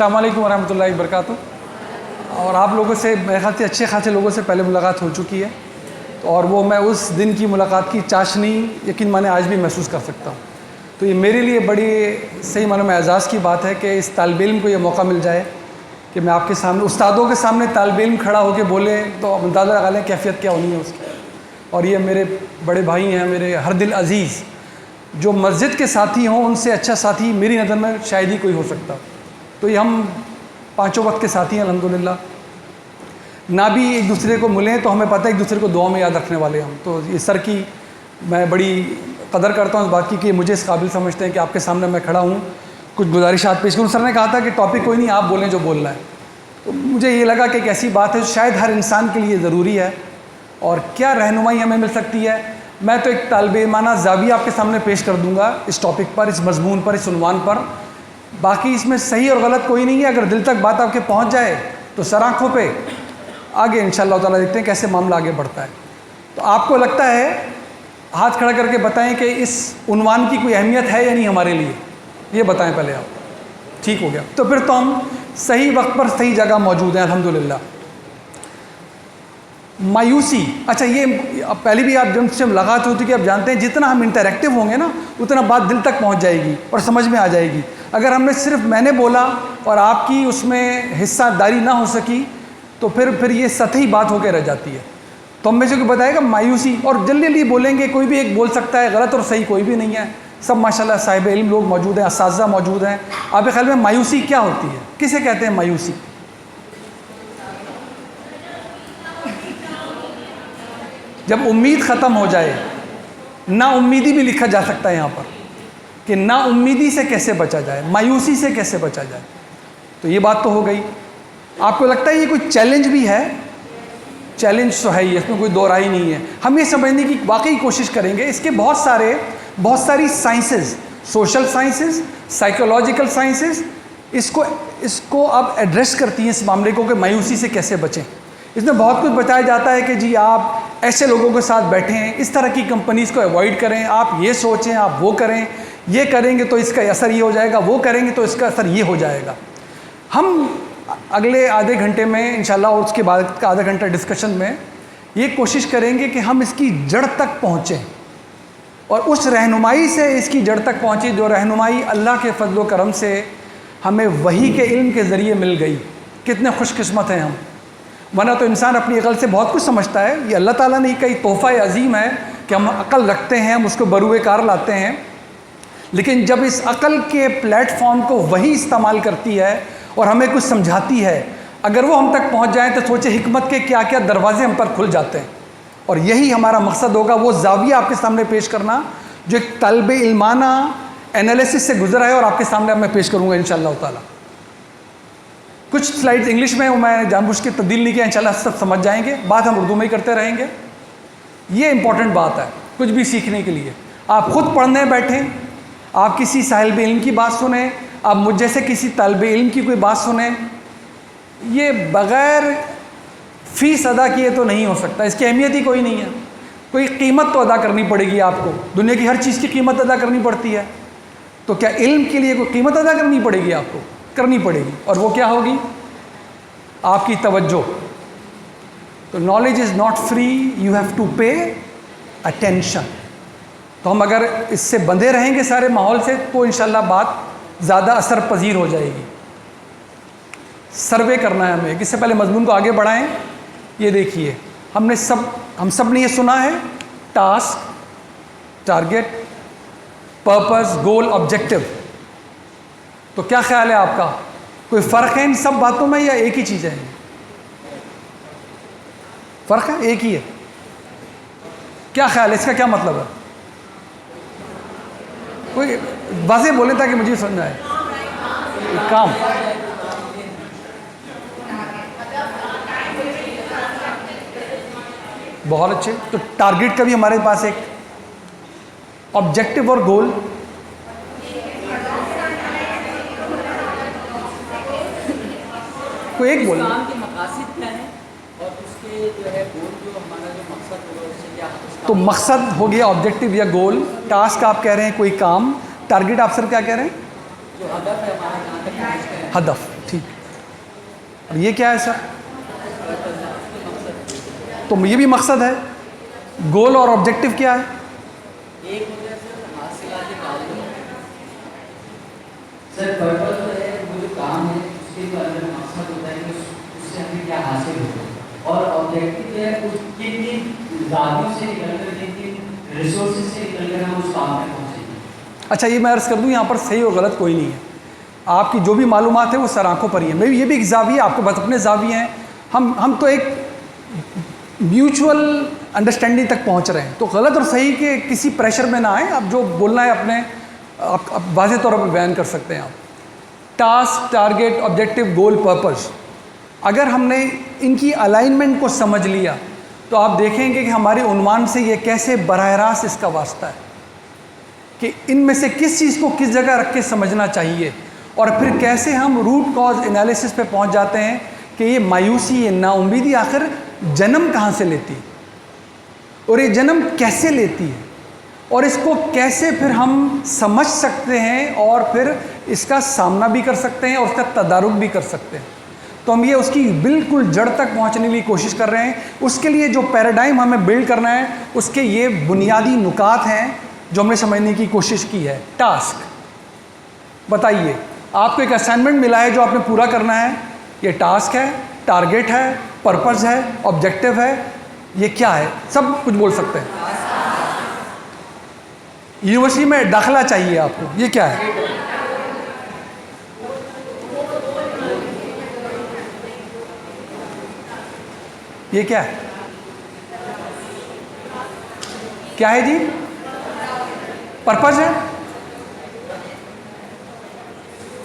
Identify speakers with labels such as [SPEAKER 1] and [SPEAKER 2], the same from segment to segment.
[SPEAKER 1] السلام علیکم ورحمۃ اللہ وبرکاتہ. اور آپ لوگوں سے میرے خیال سے اچھے خاصے لوگوں سے پہلے ملاقات ہو چکی ہے، اور وہ میں اس دن کی ملاقات کی چاشنی یقین مانے آج بھی محسوس کر سکتا ہوں. تو یہ میرے لیے بڑی صحیح معنوں میں اعزاز کی بات ہے کہ اس طالب علم کو یہ موقع مل جائے کہ میں آپ کے سامنے استادوں کے سامنے طالب علم کھڑا ہو کے بولے، تو اندازہ لگا لیں کیفیت کیا ہونی ہے اس کی. اور یہ میرے بڑے بھائی ہیں، میرے ہر دل عزیز، جو مسجد کے ساتھی ہوں ان سے اچھا ساتھی میری نظر میں شاید ہی کوئی ہو سکتا. تو یہ ہم پانچوں وقت کے ساتھی ہیں الحمدللہ. نہ بھی ایک دوسرے کو ملیں تو ہمیں پتہ ہے ایک دوسرے کو دعا میں یاد رکھنے والے ہم. تو یہ سر کی میں بڑی قدر کرتا ہوں اس بات کی کہ مجھے اس قابل سمجھتے ہیں کہ آپ کے سامنے میں کھڑا ہوں کچھ گزارشات پیش کروں. سر نے کہا تھا کہ ٹاپک کوئی نہیں، آپ بولیں جو بولنا ہے. تو مجھے یہ لگا کہ ایک ایسی بات ہے جو شاید ہر انسان کے لیے ضروری ہے. اور کیا رہنمائی ہمیں مل سکتی ہے. میں تو ایک طالب علمانہ زاویہ آپ کے سامنے پیش کر دوں گا اس ٹاپک پر، اس مضمون پر، اس عنوان پر. باقی اس میں صحیح اور غلط کوئی نہیں ہے. اگر دل تک بات آپ کے پہنچ جائے تو سر آنکھوں پہ آگے انشاءاللہ تعالیٰ دیکھتے ہیں کیسے معاملہ آگے بڑھتا ہے. تو آپ کو لگتا ہے ہاتھ کھڑا کر کے بتائیں کہ اس عنوان کی کوئی اہمیت ہے یا نہیں ہمارے لیے، یہ بتائیں پہلے آپ. ٹھیک ہو گیا، تو پھر تو ہم صحیح وقت پر صحیح جگہ موجود ہیں الحمدللہ. مایوسی، اچھا یہ پہلی بھی آپ جب سے ملاقات ہوتی کہ آپ جانتے ہیں جتنا ہم انٹریکٹیو ہوں گے نا اتنا بات دل تک پہنچ جائے گی اور سمجھ میں آ جائے گی. اگر ہم نے صرف میں نے بولا اور آپ کی اس میں حصہ داری نہ ہو سکی تو پھر یہ سطحی بات ہو کے رہ جاتی ہے. تو ہم میں سے کوئی بتائے گا مایوسی، اور جلدی جلدی بولیں گے، کوئی بھی ایک بول سکتا ہے، غلط اور صحیح کوئی بھی نہیں ہے. سب ماشاءاللہ صاحب علم لوگ موجود ہیں، اساتذہ موجود ہیں. آپ کے خیال میں مایوسی کیا ہوتی ہے؟ کسے کہتے ہیں مایوسی؟ جب امید ختم ہو جائے. نا امیدی بھی لکھا جا سکتا ہے یہاں پر کہ نا امیدی سے کیسے بچا جائے، مایوسی سے کیسے بچا جائے. تو یہ بات تو ہو گئی. آپ کو لگتا ہے یہ کوئی چیلنج بھی ہے؟ چیلنج تو ہے ہی، اس میں کوئی دو رائے نہیں ہے. ہم یہ سمجھنے کی واقعی کوشش کریں گے. اس کے بہت ساری sciences, social sciences, psychological sciences اس کو اب ایڈریس کرتی ہیں اس معاملے کو کہ مایوسی سے کیسے بچیں. اس میں بہت کچھ بتایا جاتا ہے کہ جی آپ ایسے لوگوں کے ساتھ بیٹھیں، اس طرح کی کمپنیز کو ایوائڈ کریں، آپ یہ سوچیں، آپ وہ کریں، یہ کریں گے تو اس کا اثر یہ ہو جائے گا، وہ کریں گے تو اس کا اثر یہ ہو جائے گا. ہم اگلے آدھے گھنٹے میں انشاءاللہ اور اس کے بعد کا آدھا گھنٹہ ڈسکشن میں یہ کوشش کریں گے کہ ہم اس کی جڑ تک پہنچیں اور اس رہنمائی سے اس کی جڑ تک پہنچیں جو رہنمائی اللہ کے فضل و کرم سے ہمیں وحی کے علم کے ذریعے مل گئی. کتنے خوش قسمت ہیں ہم. ورنہ تو انسان اپنی عقل سے بہت کچھ سمجھتا ہے. یہ اللہ تعالیٰ نے کئی تحفہ عظیم ہے کہ ہم عقل رکھتے ہیں، ہم اس کو بروئے کار لاتے ہیں. لیکن جب اس عقل کے پلیٹ فارم کو وہی استعمال کرتی ہے اور ہمیں کچھ سمجھاتی ہے، اگر وہ ہم تک پہنچ جائیں تو سوچے حکمت کے کیا کیا دروازے ہم پر کھل جاتے ہیں. اور یہی ہمارا مقصد ہوگا، وہ زاویہ آپ کے سامنے پیش کرنا جو ایک طالب علمانہ انالیسس سے گزرا ہے اور آپ کے سامنے میں پیش کروں گا انشاءاللہ تعالیٰ. کچھ سلائڈز انگلش میں میں جان بوجھ کے تبدیل نہیں کیا، انشاءاللہ سب سمجھ جائیں گے. بات ہم اردو میں ہی کرتے رہیں گے. یہ امپورٹنٹ بات ہے کچھ بھی سیکھنے کے لیے. آپ خود پڑھنے بیٹھیں، آپ کسی طالب علم کی بات سنیں، آپ مجھ جیسے کسی طالب علم کی کوئی بات سنیں، یہ بغیر فیس ادا کیے تو نہیں ہو سکتا. اس کی اہمیت ہی کوئی نہیں ہے. کوئی قیمت تو ادا کرنی پڑے گی آپ کو. دنیا کی ہر چیز کی قیمت ادا کرنی پڑتی ہے. تو کیا علم کے لیے کوئی قیمت ادا کرنی پڑے گی؟ آپ کو کرنی پڑے گی. اور وہ کیا ہوگی؟ آپ کی توجہ. تو knowledge is not free, you have to pay attention. تو ہم اگر اس سے بندھے رہیں گے سارے ماحول سے تو انشاءاللہ بات زیادہ اثر پذیر ہو جائے گی. سروے کرنا ہے ہمیں. اس سے پہلے مضمون کو آگے بڑھائیں. یہ دیکھیے ہم سب نے یہ سنا ہے ٹاسک، ٹارگیٹ، پرپز، گول، آبجیکٹو. تو کیا خیال ہے آپ کا؟ کوئی فرق ہے ان سب باتوں میں یا ایک ہی چیز ہے؟ فرق ہے؟ ایک ہی ہے. کیا خیال ہے؟ اس کا کیا مطلب ہے؟ کوئی واضح بولیں تاکہ مجھے سمجھ آئے. کام، بہت اچھے. تو ٹارگیٹ کا بھی ہمارے پاس ایک آبجیکٹو اور گول. کوئی ایک بولیں.
[SPEAKER 2] اسلام کے مقاصد کیا ہیں اور اس کے جو ہے گول، جو ہمارا جو مقصد ہوگا اس سے کیا؟
[SPEAKER 1] تو مقصد ہو گیا آبجیکٹو یا گول. ٹاسک آپ کہہ رہے ہیں کوئی کام. ٹارگیٹ آپ سر کیا کہہ رہے ہیں؟
[SPEAKER 2] جو ہدف ہے ہمارا، جہاں تک پہنچتے ہیں.
[SPEAKER 1] ہدف. ٹھیک. اور یہ کیا ہے سر؟ تو یہ بھی مقصد ہے. گول اور آبجیکٹو کیا ہے؟
[SPEAKER 2] ایک ہو گیا سر حاصلات تعلق. سر پرپز جو ہے وہ جو کام ہے اس کے جو اندر مقصد ہوتا ہے کہ اس سے ہمیں کیا حاصل ہوتا ہے, اور آبجیکٹو جو ہے اس کن زاویوں سے نکل کر کن ریسورسز سے نکل کر ہم اس کام میں پہنچیں گے.
[SPEAKER 1] اچھا یہ میں عرض کر دوں, یہاں پر صحیح اور غلط کوئی نہیں ہے. آپ کی جو بھی معلومات ہے وہ سر آنکھوں پر ہی ہے. یہ بھی ایک زاویہ, آپ کے بس اپنے زاویے ہیں. ہم تو ایک میوچول انڈرسٹینڈنگ تک پہنچ رہے ہیں. تو غلط اور صحیح کے کسی پریشر میں نہ آئیں. آپ جو بولنا ہے اپنے آپ واضح طور پر بیان کر سکتے ہیں. آپ ٹاسک, ٹارگیٹ, آبجیکٹو, گول, پرپز, اگر ہم نے ان کی الائنمنٹ کو سمجھ لیا تو آپ دیکھیں گے کہ ہمارے عنوان سے یہ کیسے براہ راست اس کا واسطہ ہے کہ ان میں سے کس چیز کو کس جگہ رکھ کے سمجھنا چاہیے, اور پھر کیسے ہم روٹ کاز انالیسس پہ پہنچ جاتے ہیں کہ یہ مایوسی, یہ نا امیدی آخر جنم کہاں سے لیتی ہے, اور یہ جنم کیسے لیتی ہے, اور اس کو کیسے پھر ہم سمجھ سکتے ہیں اور پھر اس کا سامنا بھی کر سکتے ہیں اور اس کا تدارک بھی کر سکتے ہیں. تو ہم یہ اس کی بالکل جڑ تک پہنچنے کی کوشش کر رہے ہیں. اس کے لیے جو پیراڈائم ہمیں بلڈ کرنا ہے اس کے یہ بنیادی نکات ہیں جو ہم نے سمجھنے کی کوشش کی ہے. ٹاسک, بتائیے آپ کو ایک اسائنمنٹ ملا ہے جو آپ نے پورا کرنا ہے. یہ ٹاسک ہے, ٹارگیٹ ہے, پرپز ہے, آبجیکٹو ہے, یہ کیا ہے؟ سب کچھ بول سکتے ہیں. یونیورسٹی میں داخلہ چاہیے آپ کو, یہ کیا ہے؟ یہ کیا ہے؟ کیا ہے جی؟ پرپز ہے.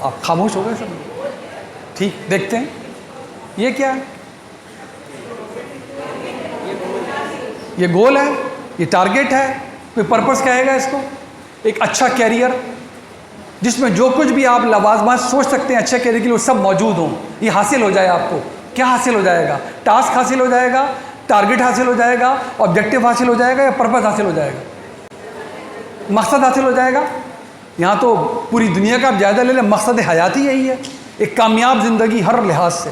[SPEAKER 1] آپ خاموش ہو گئے سب. ٹھیک, دیکھتے ہیں یہ کیا ہے. یہ گول ہے, یہ ٹارگیٹ ہے. کوئی پرپز کہے گا اس کو. ایک اچھا کیریئر جس میں جو کچھ بھی آپ لوازمات سوچ سکتے ہیں اچھے کیریئر کے لیے وہ سب موجود ہوں, یہ حاصل ہو جائے. آپ کو کیا حاصل ہو جائے گا؟ ٹاسک حاصل ہو جائے گا, ٹارگیٹ حاصل ہو جائے گا, آبجیکٹو حاصل ہو جائے گا, یا پرپز حاصل ہو جائے گا, مقصد حاصل ہو جائے گا. یہاں تو پوری دنیا کا آپ جائزہ لے لیں, مقصد حیات ہی یہی ہے, ایک کامیاب زندگی ہر لحاظ سے,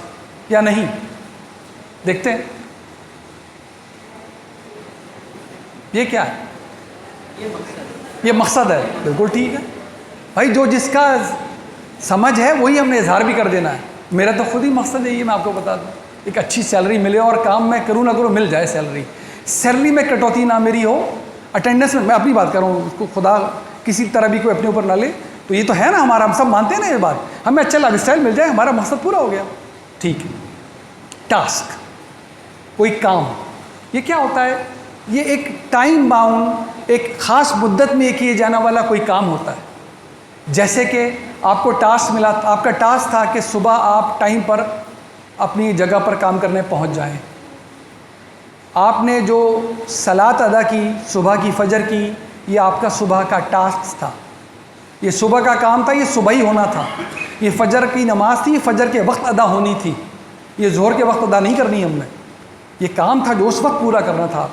[SPEAKER 1] یا نہیں؟ دیکھتے ہیں یہ کیا ہے. یہ مقصد ہے. بالکل ٹھیک ہے بھائی, جو جس کا سمجھ ہے وہی ہم نے اظہار بھی کر دینا ہے. میرا تو خود ہی مقصد ہے یہ, میں آپ کو بتا دوں. ایک اچھی سیلری ملے اور کام میں کروں نہ کروں مل جائے سیلری میں کٹوتی نہ میری ہو. اٹینڈنس میں اپنی بات کر رہا ہوں, اس کو خدا کسی طرح بھی کوئی اپنے اوپر نہ لے. تو یہ تو ہے نا ہمارا, ہم سب مانتے ہیں نا یہ بات. ہمیں اچھا لائف اسٹائل مل جائے, ہمارا مقصد پورا ہو گیا. ٹھیک ہے. ٹاسک, کوئی کام, یہ کیا ہوتا ہے؟ یہ ایک ٹائم باؤنڈ, ایک خاص مدت میں کیے جانے والا کوئی کام ہوتا ہے. جیسے کہ آپ کو ٹاسک ملا, آپ کا ٹاسک تھا کہ صبح آپ ٹائم پر اپنی جگہ پر کام کرنے پہنچ جائیں. آپ نے جو صلاۃ ادا کی صبح کی, فجر کی, یہ آپ کا صبح کا ٹاسک تھا. یہ صبح کا کام تھا, یہ صبح ہی ہونا تھا. یہ فجر کی نماز تھی, یہ فجر کے وقت ادا ہونی تھی. یہ ظہر کے وقت ادا نہیں کرنی ہم نے. یہ کام تھا جو اس وقت پورا کرنا تھا.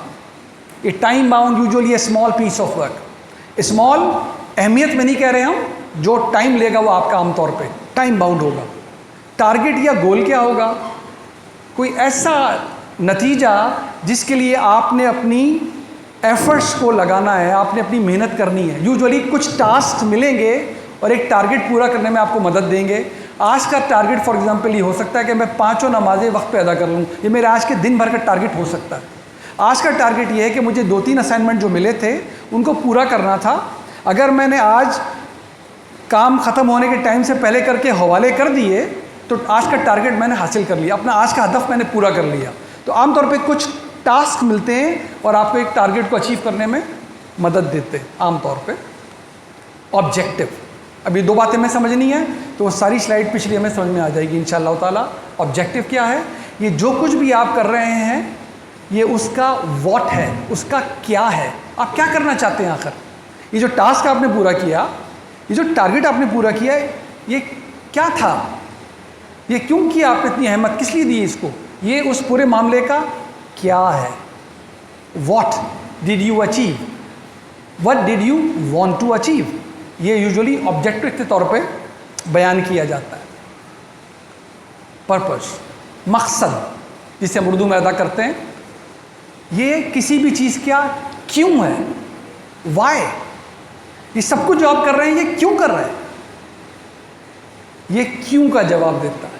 [SPEAKER 1] یہ time bound, usually small piece of work. Small اہمیت میں نہیں کہہ رہے ہم, جو ٹائم لے گا وہ آپ کا عام طور پہ ٹائم باؤنڈ ہوگا. ٹارگیٹ یا گول کیا ہوگا؟ کوئی ایسا نتیجہ جس کے لیے آپ نے اپنی ایفرٹس کو لگانا ہے, آپ نے اپنی محنت کرنی ہے. یوزولی کچھ ٹاسک ملیں گے اور ایک ٹارگیٹ پورا کرنے میں آپ کو مدد دیں گے. آج کا ٹارگیٹ فار ایگزامپل یہ ہو سکتا ہے کہ میں 5 نمازیں وقت پہ ادا کر لوں. یہ میرے آج کے دن بھر کا ٹارگیٹ ہو سکتا ہے. آج کا ٹارگیٹ یہ ہے کہ مجھے 2-3 اسائنمنٹ جو ملے تھے ان کو پورا کرنا تھا. اگر میں نے آج کام ختم ہونے کے ٹائم سے پہلے کر کے حوالے کر دیے تو آج کا ٹارگیٹ میں نے حاصل کر لیا, اپنا آج کا ہدف میں نے پورا کر لیا. تو عام طور پہ کچھ ٹاسک ملتے ہیں اور آپ کو ایک ٹارگیٹ کو اچیو کرنے میں مدد دیتے ہیں عام طور پہ. آبجیکٹو, ابھی 2 باتیں میں سمجھنی ہے تو وہ ساری سلائڈ پچھلی ہمیں سمجھ میں آ جائے گی انشاءاللہ تعالیٰ. آبجیکٹو کیا ہے؟ یہ جو کچھ بھی آپ کر رہے ہیں یہ اس کا واٹ ہے, اس کا کیا ہے, آپ کیا کرنا چاہتے ہیں آخر. یہ جو ٹاسک آپ نے پورا کیا, یہ جو ٹارگیٹ آپ نے پورا کیا, یہ کیا تھا, یہ کیوں کیا, آپ نے اتنی اہمیت کس لیے دی اس کو, یہ اس پورے معاملے کا کیا ہے. What did you achieve, what did you want to achieve, یہ یوزولی آبجیکٹو کے طور پہ بیان کیا جاتا ہے. پرپز, مقصد جسے ہم اردو میں ادا کرتے ہیں، یہ کسی بھی چیز کیا کیوں ہے، وائی، یہ سب کچھ جو آپ کر رہے ہیں یہ کیوں کر رہے ہیں، یہ کیوں کا جواب دیتا ہے۔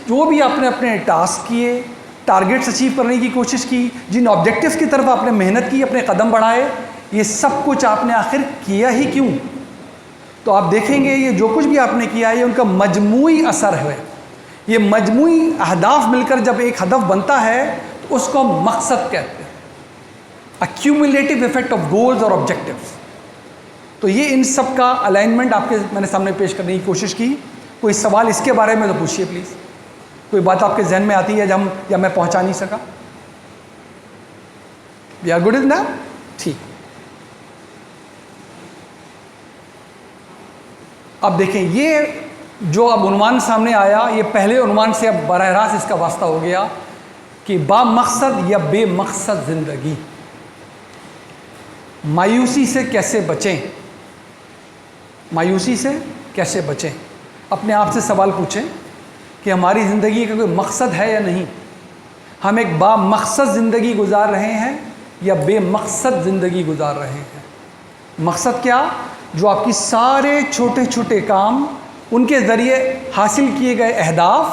[SPEAKER 1] جو بھی آپ نے اپنے ٹاسک کیے، ٹارگیٹس اچیو کرنے کی کوشش کی، جن آبجیکٹیوز کی طرف آپ نے محنت کی، اپنے قدم بڑھائے، یہ سب کچھ آپ نے آخر کیا ہی کیوں؟ تو آپ دیکھیں گے یہ جو کچھ بھی آپ نے کیا ہے یہ ان کا مجموعی اثر ہے۔ یہ مجموعی اہداف مل کر جب ایک ہدف بنتا ہے تو اس کو ہم مقصد کہتے ہیں، accumulative effect of goals اور objectives۔ تو یہ ان سب کا الائنمنٹ آپ کے میں نے سامنے پیش کرنے کی کوشش کی۔ کوئی سوال اس کے بارے میں تو پوچھیے پلیز، کوئی بات آپ کے ذہن میں آتی ہے یا میں پہنچا نہیں سکا؟ We are good in that? ٹھیک۔ اب دیکھیں یہ جو اب عنوان سامنے آیا، یہ پہلے عنوان سے اب براہ راست اس کا واسطہ ہو گیا کہ با مقصد یا بے مقصد زندگی، مایوسی سے کیسے بچیں، مایوسی سے کیسے بچیں۔ اپنے آپ سے سوال پوچھیں کہ ہماری زندگی کا کوئی مقصد ہے یا نہیں؟ ہم ایک با مقصد زندگی گزار رہے ہیں یا بے مقصد زندگی گزار رہے ہیں؟ مقصد کیا؟ جو آپ کی سارے چھوٹے چھوٹے کام، ان کے ذریعے حاصل کیے گئے اہداف،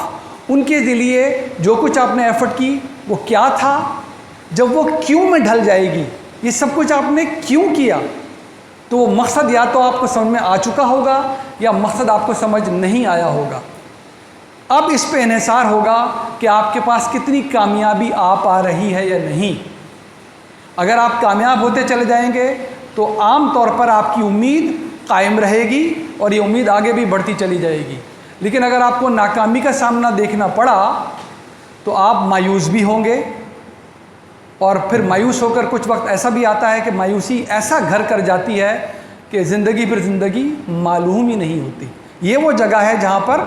[SPEAKER 1] ان کے ذریعے جو کچھ آپ نے ایفرٹ کی وہ کیا تھا، جب وہ کیوں میں ڈھل جائے گی، یہ سب کچھ آپ نے کیوں کیا، تو وہ مقصد یا تو آپ کو سمجھ میں آ چکا ہوگا یا مقصد آپ کو سمجھ نہیں آیا ہوگا۔ اب اس پہ انحصار ہوگا کہ آپ کے پاس کتنی کامیابی آ رہی ہے یا نہیں۔ اگر آپ کامیاب ہوتے چلے جائیں گے تو عام طور پر آپ کی امید قائم رہے گی اور یہ امید آگے بھی بڑھتی چلی جائے گی۔ لیکن اگر آپ کو ناکامی کا سامنا دیکھنا پڑا تو آپ مایوس بھی ہوں گے، اور پھر مایوس ہو کر کچھ وقت ایسا بھی آتا ہے کہ مایوسی ایسا گھر کر جاتی ہے کہ زندگی پھر زندگی معلوم ہی نہیں ہوتی۔ یہ وہ جگہ ہے جہاں پر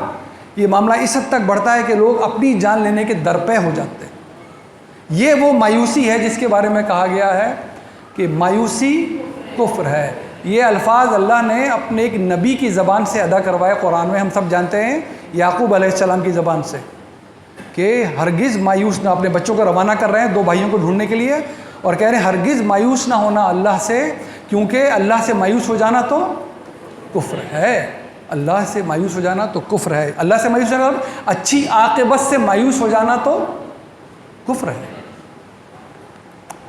[SPEAKER 1] یہ معاملہ اس حد تک بڑھتا ہے کہ لوگ اپنی جان لینے کے درپے ہو جاتے ہیں۔ یہ وہ مایوسی ہے جس کے بارے میں کہا گیا ہے کہ مایوسی کفر ہے۔ یہ الفاظ اللہ نے اپنے ایک نبی کی زبان سے ادا کروائے قرآن میں، ہم سب جانتے ہیں یعقوب علیہ السلام کی زبان سے، کہ ہرگز مایوس نہ، اپنے بچوں کو روانہ کر رہے ہیں 2 بھائیوں کو ڈھونڈنے کے لیے، اور کہہ رہے ہیں ہرگز مایوس نہ ہونا اللہ سے، کیونکہ اللہ سے مایوس ہو جانا تو کفر ہے۔ اللہ سے مایوس ہو جانا تو کفر ہے۔ اللہ سے مایوس ہونا، اچھی عاقبت سے مایوس ہو جانا تو کفر ہے۔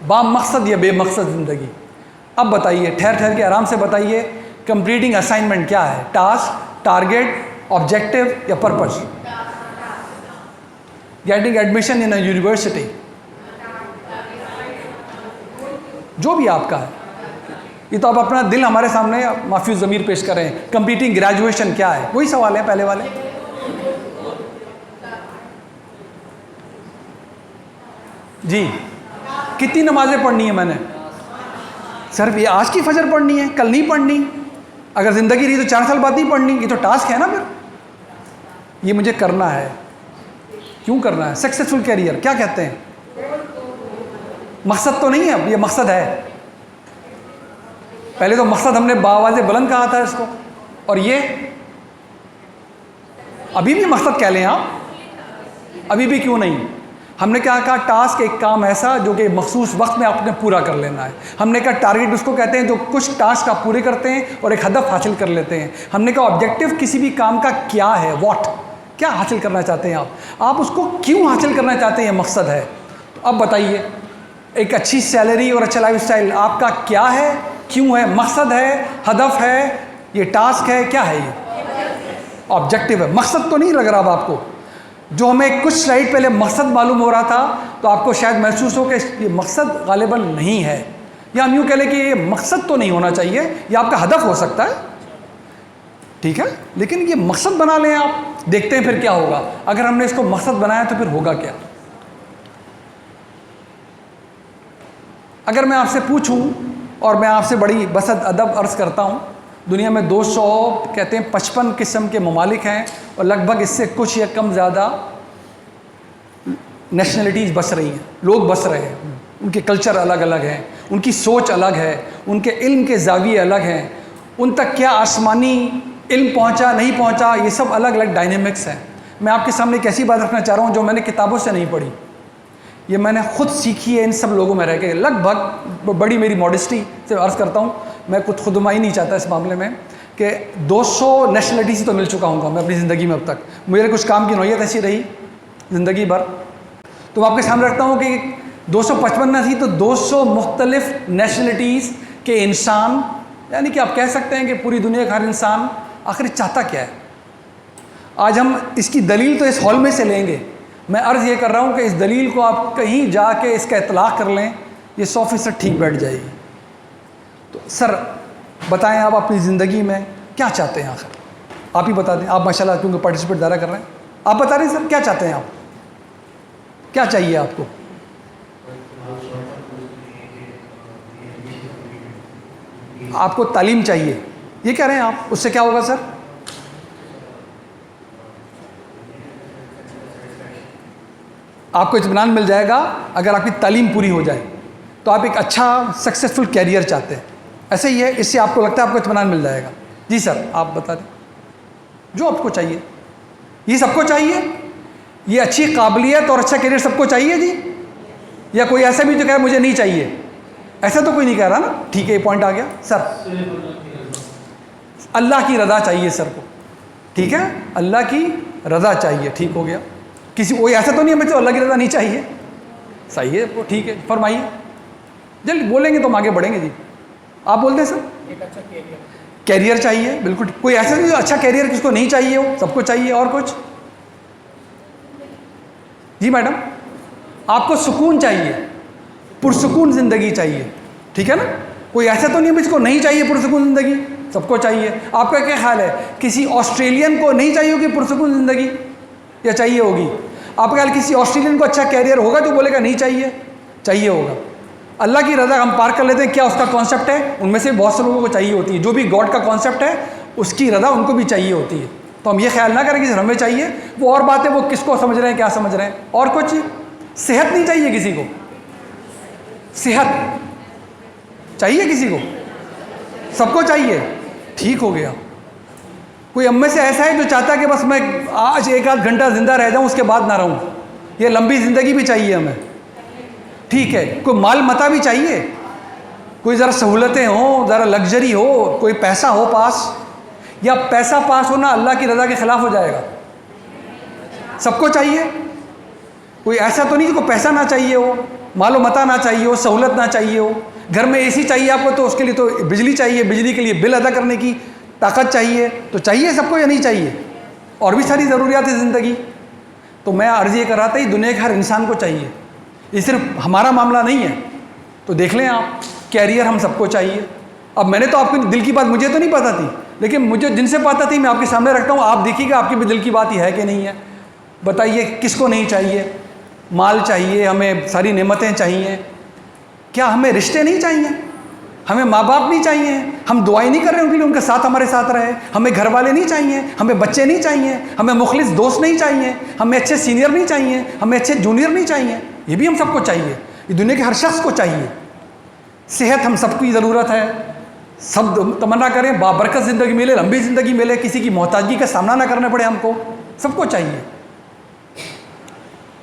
[SPEAKER 1] با مقصد یا بے مقصد زندگی۔ اب بتائیے، ٹھہر ٹھہر کے آرام سے بتائیے، کمپلیٹنگ اسائنمنٹ کیا ہے؟ ٹاسک، ٹارگیٹ، آبجیکٹیو یا purpose? Getting admission in a university, جو بھی آپ کا ہے، یہ تو آپ اپنا دل ہمارے سامنے معفی ضمیر پیش کر رہے ہیں۔ کمپلیٹنگ گریجویشن کیا ہے؟ وہی سوال ہے پہلے والے۔ جی، کتنی نمازیں پڑھنی ہیں میں نے؟ صرف یہ آج کی فجر پڑھنی ہے، کل نہیں پڑھنی؟ اگر زندگی رہی تو 4 سال بعد نہیں پڑھنی؟ یہ تو ٹاسک ہے نا پھر، یہ مجھے کرنا ہے۔ کیوں کرنا ہے؟ سکسیسفل کیریئر کیا کہتے ہیں؟ مقصد تو نہیں ہے، یہ مقصد ہے۔ پہلے تو مقصد ہم نے بآواز بلند کہا تھا اس کو، اور یہ ابھی بھی مقصد کہہ لیں آپ، ابھی بھی کیوں نہیں؟ ہم نے کیا کہا؟ ٹاسک ایک کام ایسا جو کہ مخصوص وقت میں آپ نے پورا کر لینا ہے۔ ہم نے کہا ٹارگیٹ اس کو کہتے ہیں جو کچھ ٹاسک آپ پورے کرتے ہیں اور ایک ہدف حاصل کر لیتے ہیں۔ ہم نے کہا آبجیکٹیو کسی بھی کام کا کیا ہے، واٹ، کیا حاصل کرنا چاہتے ہیں آپ اس کو کیوں حاصل کرنا چاہتے ہیں، یہ مقصد ہے۔ تو اب بتائیے، ایک اچھی سیلری اور اچھا لائف سٹائل آپ کا کیا ہے، کیوں ہے، مقصد ہے، ہدف ہے، یہ ٹاسک ہے، کیا ہے؟ یہ آبجیکٹیو ہے، مقصد تو نہیں لگ رہا اب آپ کو۔ جو ہمیں کچھ سلائڈ پہلے مقصد معلوم ہو رہا تھا تو آپ کو شاید محسوس ہو کہ یہ مقصد غالباً نہیں ہے، یا ہم یوں کہہ لیں کہ یہ مقصد تو نہیں ہونا چاہیے، یہ آپ کا ہدف ہو سکتا ہے، ٹھیک ہے، لیکن یہ مقصد بنا لیں آپ، دیکھتے ہیں پھر کیا ہوگا۔ اگر ہم نے اس کو مقصد بنایا تو پھر ہوگا کیا؟ اگر میں آپ سے پوچھوں، اور میں آپ سے بڑی بسط ادب عرض کرتا ہوں، دنیا میں 200 کہتے ہیں 55 قسم کے ممالک ہیں، اور لگ بھگ اس سے کچھ یا کم زیادہ نیشنلٹیز بس رہی ہیں، لوگ بس رہے ہیں، ان کے کلچر الگ الگ ہیں، ان کی سوچ الگ ہے، ان کے علم کے زاویے الگ ہیں، ان تک کیا آسمانی علم پہنچا نہیں پہنچا، یہ سب الگ الگ ڈائنامکس ہیں۔ میں آپ کے سامنے ایک ایسی بات رکھنا چاہ رہا ہوں جو میں نے کتابوں سے نہیں پڑھی, یہ میں نے خود سیکھی ہے ان سب لوگوں میں رہ کے. لگ بھگ, بڑی میری ماڈسٹی سے عرض کرتا ہوں, میں خود نمائی نہیں چاہتا اس معاملے میں, کہ 200 نیشنلٹی سے تو مل چکا ہوں گا میں اپنی زندگی میں اب تک. میرے کچھ کام کی نوعیت ایسی رہی زندگی بھر, تو میں آپ کے سامنے رکھتا ہوں کہ 255 نہ تھی تو 200 مختلف نیشنلٹیز کے انسان, یعنی کہ آپ کہہ سکتے ہیں کہ پوری دنیا کا ہر انسان آخر چاہتا کیا ہے. آج ہم اس کی دلیل تو اس ہال میں سے لیں گے. میں عرض یہ کر رہا ہوں کہ اس دلیل کو آپ کہیں جا کے اس کا اطلاق کر لیں, یہ 100% ٹھیک بیٹھ جائے گی. تو سر بتائیں آپ اپنی زندگی میں کیا چاہتے ہیں آخر, آپ ہی بتا دیں. آپ ماشاء اللہ کیونکہ پارٹیسپیٹ زیادہ کر رہے ہیں, آپ بتا رہے ہیں سر کیا چاہتے ہیں آپ, کیا چاہیے آپ کو؟ آپ کو تعلیم چاہیے, یہ کہہ رہے ہیں آپ, اس سے کیا ہوگا سر؟ آپ کو اطمینان مل جائے گا اگر آپ کی تعلیم پوری ہو جائے تو آپ ایک اچھا سکسیزفل کیریئر چاہتے ہیں, ایسے ہی ہے, اس سے آپ کو لگتا ہے آپ کو اطمینان مل جائے گا. جی سر آپ بتا دیں جو آپ کو چاہیے. یہ سب کو چاہیے, یہ اچھی قابلیت اور اچھا کیریئر سب کو چاہیے جی, یا کوئی ایسا بھی جو کہے مجھے نہیں چاہیے؟ ایسا تو کوئی نہیں کہہ رہا نا. ٹھیک ہے, یہ پوائنٹ آ گیا سر. اللہ کی رضا چاہیے سر کو, ٹھیک ہے, اللہ کی رضا چاہیے, ٹھیک ہو گیا. کسی کوئی ایسا تو نہیں ہے مجھے اللہ کی رضا نہیں چاہیے, صحیح ہے, وہ ٹھیک ہے, فرمائیے. جلد بولیں گے تو ہم آگے بڑھیں گے. جی آپ بولتے ہیں سر.
[SPEAKER 3] ایک اچھا
[SPEAKER 1] کیریئر چاہیے, بالکل. کوئی ایسا نہیں جو اچھا کیریئر کس کو نہیں چاہیے ہو, سب کو چاہیے. اور کچھ؟ جی میڈم, آپ کو سکون چاہیے, پرسکون زندگی چاہیے, ٹھیک ہے نا. کوئی ایسا تو نہیں ہے جس کو نہیں چاہیے پرسکون زندگی, سب کو چاہیے. آپ کا کیا خیال ہے, کسی آسٹریلین کو نہیں چاہیے ہوگی پرسکون زندگی یا چاہیے ہوگی؟ آپ کا خیال کسی آسٹریلین کو اچھا کیریئر ہوگا جو بولے گا نہیں چاہیے؟ چاہیے ہوگا. اللہ کی رضا ہم پار کر لیتے ہیں, کیا اس کا کانسیپٹ ہے؟ ان میں سے بہت سے لوگوں کو چاہیے ہوتی ہے. جو بھی گاڈ کا کانسیپٹ ہے اس کی رضا ان کو بھی چاہیے ہوتی ہے. تو ہم یہ خیال نہ کریں کہ ہمیں چاہیے, وہ اور بات ہے, وہ کس کو سمجھ رہے ہیں, کیا سمجھ رہے ہیں. اور کچھ؟ صحت نہیں چاہیے کسی کو؟ صحت چاہیے کسی کو؟ سب کو چاہیے, ٹھیک ہو گیا. کوئی ہم میں سے ایسا ہے جو چاہتا ہے کہ بس میں آج 1-8 گھنٹہ زندہ رہ جاؤں, اس کے بعد نہ رہوں؟ یہ لمبی زندگی بھی چاہیے ہمیں, ٹھیک ہے. کوئی مال متا بھی چاہیے, کوئی ذرا سہولتیں ہوں, ذرا لگژری ہو, کوئی پیسہ ہو پاس, یا پیسہ پاس ہونا اللہ کی رضا کے خلاف ہو جائے گا؟ سب کو چاہیے. کوئی ایسا تو نہیں کہ کوئی پیسہ نہ چاہیے ہو, مال و متا نہ چاہیے ہو, سہولت نہ چاہیے ہو. گھر میں اے سی چاہیے آپ کو تو اس کے لیے تو بجلی چاہیے, بجلی کے لیے بل ادا کرنے کی طاقت چاہیے. تو چاہیے سب کو یا نہیں چاہیے؟ اور بھی ساری ضروریات ہے زندگی. تو میں عرض یہ کر رہا تھا, یہ دنیا کے ہر انسان کو چاہیے, یہ صرف ہمارا معاملہ نہیں ہے. تو دیکھ لیں آپ, کیریئر ہم سب کو چاہیے. اب میں نے تو آپ کی دل کی بات مجھے تو نہیں پتہ تھی, لیکن مجھے جن سے پتہ تھی میں آپ کے سامنے رکھتا ہوں. آپ دیکھیے گا آپ کی بھی دل کی بات ہی ہے کہ نہیں ہے. بتائیے کس کو نہیں چاہیے؟ مال چاہیے, ہمیں ساری نعمتیں چاہیے. کیا ہمیں رشتے نہیں چاہیے؟ ہمیں ماں باپ نہیں چاہیے؟ ہم دعائیں نہیں کر رہے ان کے لیے, ان کے ساتھ ہمارے ساتھ رہے. ہمیں گھر والے نہیں چاہیے, ہمیں بچے نہیں چاہیے, ہمیں مخلص دوست نہیں چاہیے, ہمیں اچھے سینئر نہیں چاہیے, ہمیں اچھے جونیئر نہیں چاہیے. یہ بھی ہم سب کو چاہیے, یہ دنیا کے ہر شخص کو چاہیے. صحت ہم سب کی ضرورت ہے. سب تمنا کریں بابرکت زندگی ملے, لمبی زندگی ملے, کسی کی محتاجگی کا سامنا نہ کرنا پڑے ہم کو, سب کو چاہیے.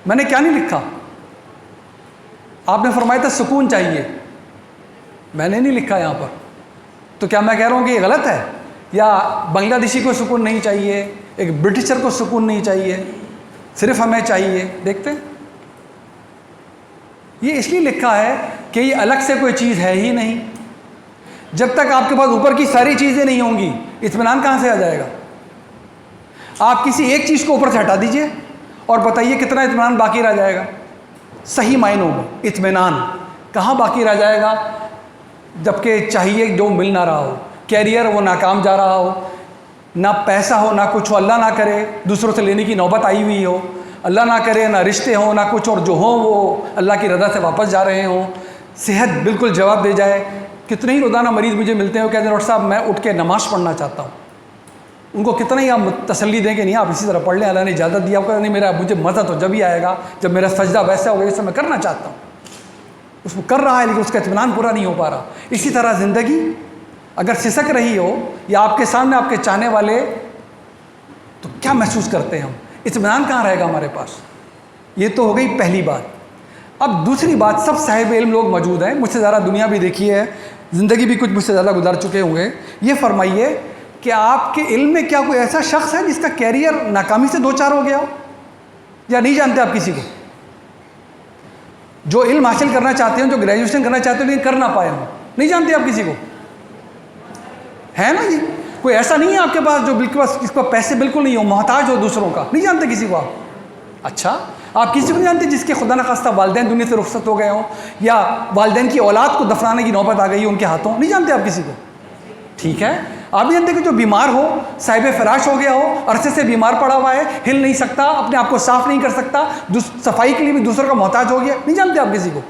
[SPEAKER 1] میں نے کیا نہیں لکھا, آپ نے فرمایا تھا سکون چاہیے, میں نے نہیں لکھا یہاں پر. تو کیا میں کہہ رہا ہوں کہ یہ غلط ہے؟ یا بنگلہ دیشی کو سکون نہیں چاہیے, ایک برٹشر کو سکون نہیں چاہیے, صرف ہمیں چاہیے؟ دیکھتے یہ اس لیے لکھا ہے کہ یہ الگ سے کوئی چیز ہے ہی نہیں. جب تک آپ کے پاس اوپر کی ساری چیزیں نہیں ہوں گی, اطمینان کہاں سے آ جائے گا؟ آپ کسی ایک چیز کو اوپر سے ہٹا دیجئے اور بتائیے کتنا اطمینان باقی رہ جائے گا. صحیح معنوں میں اطمینان کہاں باقی رہ جائے گا جبکہ چاہیے جو مل نہ رہا ہو. کیریئر وہ ناکام جا رہا ہو, نہ پیسہ ہو, نہ کچھ ہو, اللہ نہ کرے دوسروں سے لینے کی نوبت آئی ہوئی ہو, اللہ نہ کرے نہ رشتے ہوں نہ کچھ, اور جو ہوں وہ اللہ کی رضا سے واپس جا رہے ہوں. صحت بالکل جواب دے جائے. کتنے ہی روزانہ مریض مجھے ملتے ہیں, وہ کہتے ہیں ڈاکٹر صاحب میں اٹھ کے نماز پڑھنا چاہتا ہوں. ان کو کتنا ہی آپ تسلی دیں کہ نہیں آپ اسی طرح پڑھ لیں, اللہ نے اجازت دیا. آپ کو نہیں, میرا مجھے مزہ تو جب ہی آئے گا جب میرا سجدہ ویسا ہوگا جیسا میں کرنا چاہتا ہوں. اس کو کر رہا ہے لیکن اس کا اطمینان پورا نہیں ہو پا رہا. اسی طرح زندگی اگر سسک رہی ہو یا آپ کے سامنے آپ کے چاہنے والے, تو کیا محسوس کرتے ہیں ہم؟ اطمینان کہاں رہے گا ہمارے پاس؟ یہ تو ہو گئی پہلی بات۔ اب دوسری بات، سب صاحب علم لوگ موجود ہیں، مجھ سے زیادہ دنیا بھی دیکھی ہے، زندگی بھی کچھ مجھ سے زیادہ گزار چکے ہوں گے۔ یہ فرمائیے کہ آپ کے علم میں کیا کوئی ایسا شخص ہے جس کا کیریئر ناکامی سے دو چار ہو گیا ہو؟ یا نہیں جانتے آپ کسی کو جو علم حاصل کرنا چاہتے ہیں، جو گریجویشن کرنا چاہتے ہیں لیکن کر نہ پائے ہوں؟ نہیں جانتے آپ کسی کو؟ ہے نا جی، کوئی ایسا نہیں ہے آپ کے پاس جو بالکل اس کو پیسے بالکل نہیں ہو، محتاج ہو دوسروں کا؟ نہیں جانتے کسی کو آپ؟ اچھا، آپ کسی کو نہیں جانتے جس کے خدا نخواستہ والدین دنیا سے رخصت ہو گئے ہوں، یا والدین کی اولاد کو دفنانے کی نوبت آ گئی ہو ان کے ہاتھوں؟ نہیں جانتے آپ کسی کو؟ ٹھیک ہے، آپ بھی جانتے کہ جو بیمار ہو، صاحب فراش ہو گیا ہو، عرصے سے بیمار پڑا ہوا ہے، ہل نہیں سکتا، اپنے آپ کو صاف نہیں کر سکتا، صفائی کے لیے بھی دوسروں کا محتاج ہو گیا؟ نہیں جانتے آپ کسی کو؟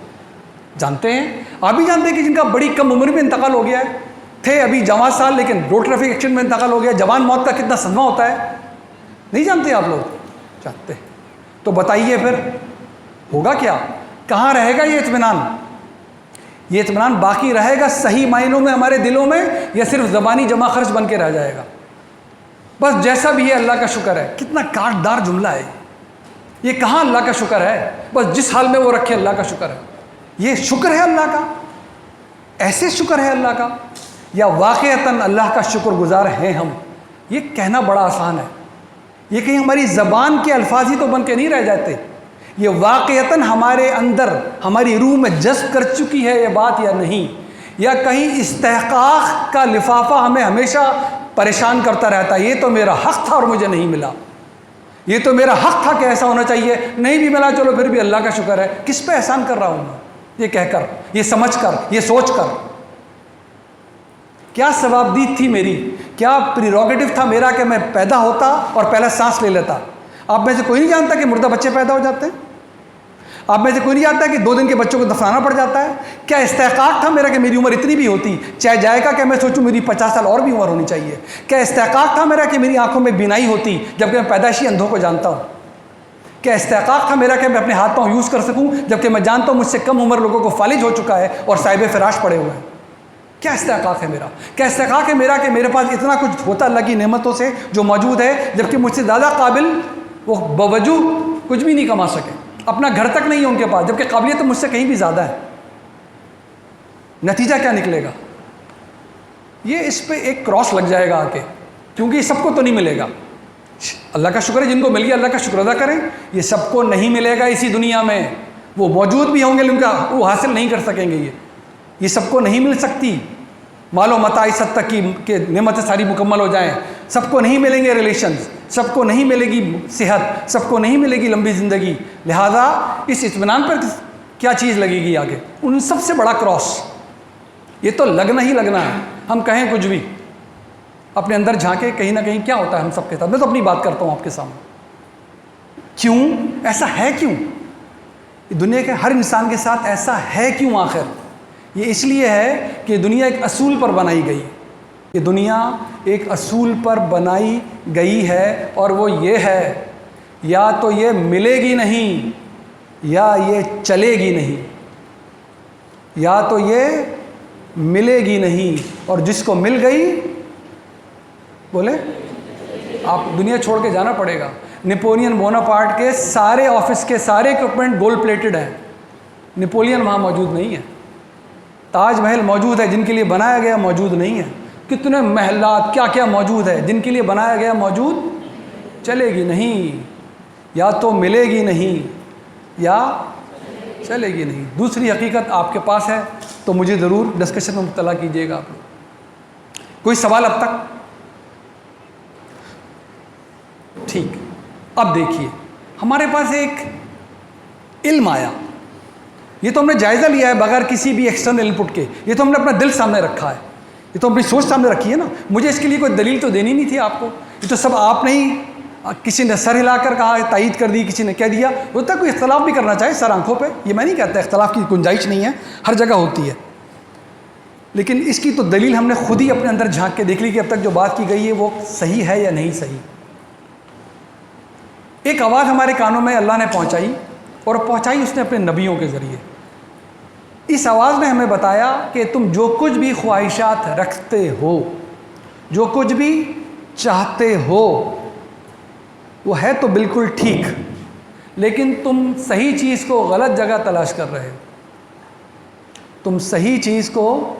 [SPEAKER 1] جانتے ہیں۔ آپ بھی جانتے ہیں کہ جن کا بڑی کم عمر میں انتقال ہو گیا ہے، تھے ابھی جوان سال لیکن روڈ ٹریفک ایکسیڈنٹ میں انتقال ہو گیا، جوان موت کا کتنا صدمہ ہوتا ہے؟ نہیں جانتے آپ لوگ؟ جانتے۔ تو بتائیے پھر ہوگا کیا؟ کہاں رہے گا یہ اطمینان؟ یہ اطمینان باقی رہے گا صحیح معنوں میں ہمارے دلوں میں، یا صرف زبانی جمع خرچ بن کے رہ جائے گا؟ بس جیسا بھی ہے اللہ کا شکر ہے۔ کتنا کاٹ دار جملہ ہے یہ، کہاں اللہ کا شکر ہے؟ بس جس حال میں وہ رکھے اللہ کا شکر ہے۔ یہ شکر ہے اللہ کا؟ ایسے شکر ہے اللہ کا؟ یا واقعتاً اللہ کا شکر گزار ہیں ہم؟ یہ کہنا بڑا آسان ہے، یہ کہیں ہماری زبان کے الفاظ ہی تو بن کے نہیں رہ جاتے، یہ واقعتاً ہمارے اندر ہماری روح میں جذب کر چکی ہے یہ بات یا نہیں؟ یا کہیں استحقاق کا لفافہ ہمیں ہمیشہ پریشان کرتا رہتا ہے، یہ تو میرا حق تھا اور مجھے نہیں ملا، یہ تو میرا حق تھا کہ ایسا ہونا چاہیے، نہیں بھی ملا، چلو پھر بھی اللہ کا شکر ہے۔ کس پہ احسان کر رہا ہوں میں؟ یہ کہہ کر، یہ سمجھ کر، یہ سوچ کر، کیا ثوابدید تھی میری، کیا پریروگیٹو تھا میرا کہ میں پیدا ہوتا اور پہلا سانس لے لیتا؟ آپ میں سے کوئی نہیں جانتا کہ مردہ بچے پیدا ہو جاتے ہیں؟ آپ میں سے کوئی نہیں جانتا کہ 2 دن کے بچوں کو دفنانا پڑ جاتا ہے؟ کیا استحقاق تھا میرا کہ میری عمر اتنی بھی ہوتی، چاہے جائے گا کہ میں سوچوں میری 50 سال اور بھی عمر ہونی چاہیے؟ کیا استحقاق تھا میرا کہ میری آنکھوں میں بینائی ہوتی جبکہ میں پیدائشی اندھوں کو جانتا ہوں؟ کیا استحقاق تھا میرا کہ میں اپنے ہاتھ پاؤں یوز کر سکوں جبکہ میں جانتا ہوں مجھ سے کم عمر لوگوں کو فالج ہو چکا ہے اور صاحب فراش پڑے ہوئے ہیں؟ کیا استحقاق ہے میرا؟ کیا استحقاق ہے میرا کہ میرے پاس اتنا کچھ ہوتا اللہ کی نعمتوں سے جو موجود ہے، جبکہ مجھ سے زیادہ قابل وہ باوجود کچھ بھی نہیں کما سکے، اپنا گھر تک نہیں ہے ان کے پاس، جبکہ قابلیت مجھ سے کہیں بھی زیادہ ہے؟ نتیجہ کیا نکلے گا؟ یہ اس پہ ایک کراس لگ جائے گا آ کے، کیونکہ یہ سب کو تو نہیں ملے گا۔ اللہ کا شکر ہے جن کو مل گیا، اللہ کا شکر ادا کریں۔ یہ سب کو نہیں ملے گا اسی دنیا میں، وہ موجود بھی ہوں گے لیکن وہ حاصل نہیں کر سکیں گے۔ یہ سب کو نہیں مل سکتی، مال و متاع اس حد تک کہ نعمتیں ساری مکمل ہو جائیں، سب کو نہیں ملیں گے ریلیشنز، سب کو نہیں ملے گی صحت، سب کو نہیں ملے گی لمبی زندگی۔ لہٰذا اس اطمینان پر کیا چیز لگے گی آگے؟ ان سب سے بڑا کراس یہ تو لگنا ہی لگنا ہے، ہم کہیں کچھ بھی، اپنے اندر جھانکے کہیں نہ کہیں کیا ہوتا ہے ہم سب کے ساتھ۔ میں تو اپنی بات کرتا ہوں آپ کے سامنے، کیوں ایسا ہے؟ کیوں دنیا کے ہر انسان کے ساتھ ایسا ہے؟ کیوں آخر؟ یہ اس لیے ہے کہ دنیا ایک اصول پر بنائی گئی، یہ دنیا ایک اصول پر بنائی گئی ہے، اور وہ یہ ہے یا تو یہ ملے گی نہیں یا یہ چلے گی نہیں، یا تو یہ ملے گی نہیں، اور جس کو مل گئی بولے آپ دنیا چھوڑ کے جانا پڑے گا۔ نیپولین بوناپارٹ کے سارے آفس کے سارے اکوپمنٹ گولڈ پلیٹڈ ہیں، نیپولین وہاں موجود نہیں ہے۔ تاج محل موجود ہے، جن کے لیے بنایا گیا موجود نہیں ہے۔ کتنے محلات کیا کیا موجود ہے، جن کے لیے بنایا گیا موجود چلے گی نہیں، یا تو ملے گی نہیں یا چلے گی نہیں۔ دوسری حقیقت آپ کے پاس ہے تو مجھے ضرور ڈسکشن میں مطلع کیجیے گا آپ۔ کوئی سوال اب تک؟ ٹھیک، اب دیکھیے ہمارے پاس ایک علم آیا، یہ تو ہم نے جائزہ لیا ہے بغیر کسی بھی ایکسٹرنل ان پٹ کے، یہ تو ہم نے اپنا دل سامنے رکھا ہے، یہ تو اپنی سوچ سامنے رکھی ہے نا۔ مجھے اس کے لیے کوئی دلیل تو دینی نہیں تھی آپ کو، یہ تو سب آپ نے ہی، کسی نے سر ہلا کر کہا، تائید کر دی، کسی نے کہہ دیا۔ ہوتا ہے کوئی اختلاف بھی کرنا چاہے سر آنکھوں پہ، یہ میں نہیں کہتا اختلاف کی گنجائش نہیں ہے، ہر جگہ ہوتی ہے، لیکن اس کی تو دلیل ہم نے خود ہی اپنے اندر جھانک کے دیکھ لی کہ اب تک جو بات کی گئی ہے وہ صحیح ہے یا نہیں صحیح۔ ایک آواز ہمارے کانوں میں اللہ نے پہنچائی، اور پہنچائی اس نے اپنے نبیوں کے ذریعے۔ اس آواز نے ہمیں بتایا کہ تم جو کچھ بھی خواہشات رکھتے ہو، جو کچھ بھی چاہتے ہو، وہ ہے تو بالکل ٹھیک، لیکن تم صحیح چیز کو غلط جگہ تلاش کر رہے ہو، تم صحیح چیز کو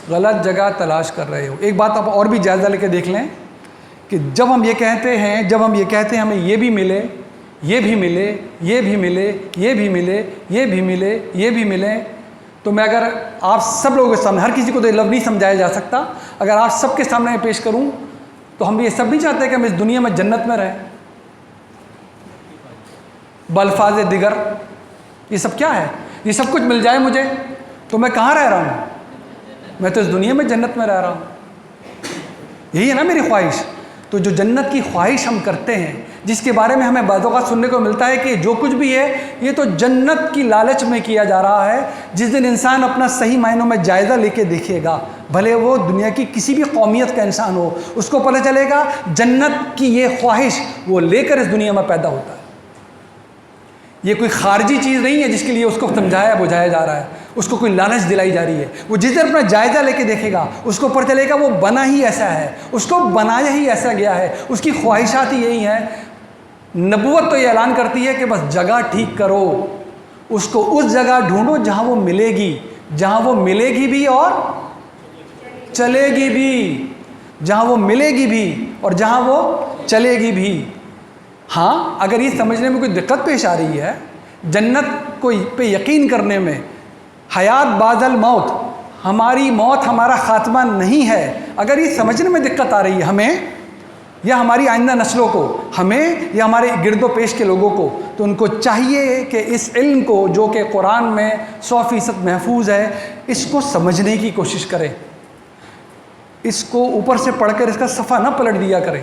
[SPEAKER 1] غلط جگہ تلاش کر رہے ہو۔ ایک بات آپ اور بھی جائزہ لے کے دیکھ لیں کہ جب ہم یہ کہتے ہیں ہمیں یہ بھی ملے، یہ بھی ملے، یہ بھی ملے، یہ بھی ملے، یہ بھی ملے، یہ بھی ملے، تو میں اگر آپ سب لوگوں کے سامنے، ہر کسی کو تو یہ لفظ نہیں سمجھایا جا سکتا، اگر آپ سب کے سامنے میں پیش کروں تو ہم یہ سب نہیں چاہتے کہ ہم اس دنیا میں جنت میں رہیں بالفاظ دیگر۔ یہ سب کیا ہے؟ یہ سب کچھ مل جائے مجھے تو میں کہاں رہ رہا ہوں؟ میں تو اس دنیا میں جنت میں رہ رہا ہوں، یہی ہے نا میری خواہش۔ تو جو جنت کی خواہش ہم کرتے ہیں، جس کے بارے میں ہمیں بعض اوقات سننے کو ملتا ہے کہ جو کچھ بھی ہے یہ تو جنت کی لالچ میں کیا جا رہا ہے، جس دن انسان اپنا صحیح معنوں میں جائزہ لے کے دیکھے گا، بھلے وہ دنیا کی کسی بھی قومیت کا انسان ہو، اس کو پتہ چلے گا جنت کی یہ خواہش وہ لے کر اس دنیا میں پیدا ہوتا ہے۔ یہ کوئی خارجی چیز نہیں ہے جس کے لیے اس کو سمجھایا بجھایا جا رہا ہے، اس کو کوئی لالچ دلائی جا رہی ہے۔ وہ جس دن اپنا جائزہ لے کے دیکھے گا اس کو پتہ چلے گا وہ بنا ہی ایسا ہے، اس کو بنایا ہی ایسا گیا ہے، اس کی خواہشات ہی یہی ہیں۔ نبوت تو یہ اعلان کرتی ہے کہ بس جگہ ٹھیک کرو، اس کو اس جگہ ڈھونڈو جہاں وہ ملے گی، جہاں وہ ملے گی بھی اور چلے گی بھی، جہاں وہ ملے گی بھی اور جہاں وہ چلے گی بھی۔ ہاں اگر یہ سمجھنے میں کوئی دقت پیش آ رہی ہے، جنت کو پہ یقین کرنے میں، حیات بعد الموت، ہماری موت ہمارا خاتمہ نہیں ہے، اگر یہ سمجھنے میں دقت آ رہی ہے ہمیں یا ہماری آئندہ نسلوں کو، ہمیں یا ہمارے گرد و پیش کے لوگوں کو، تو ان کو چاہیے کہ اس علم کو جو کہ قرآن میں 100% محفوظ ہے، اس کو سمجھنے کی کوشش کریں، اس کو اوپر سے پڑھ کر اس کا صفحہ نہ پلٹ دیا کریں۔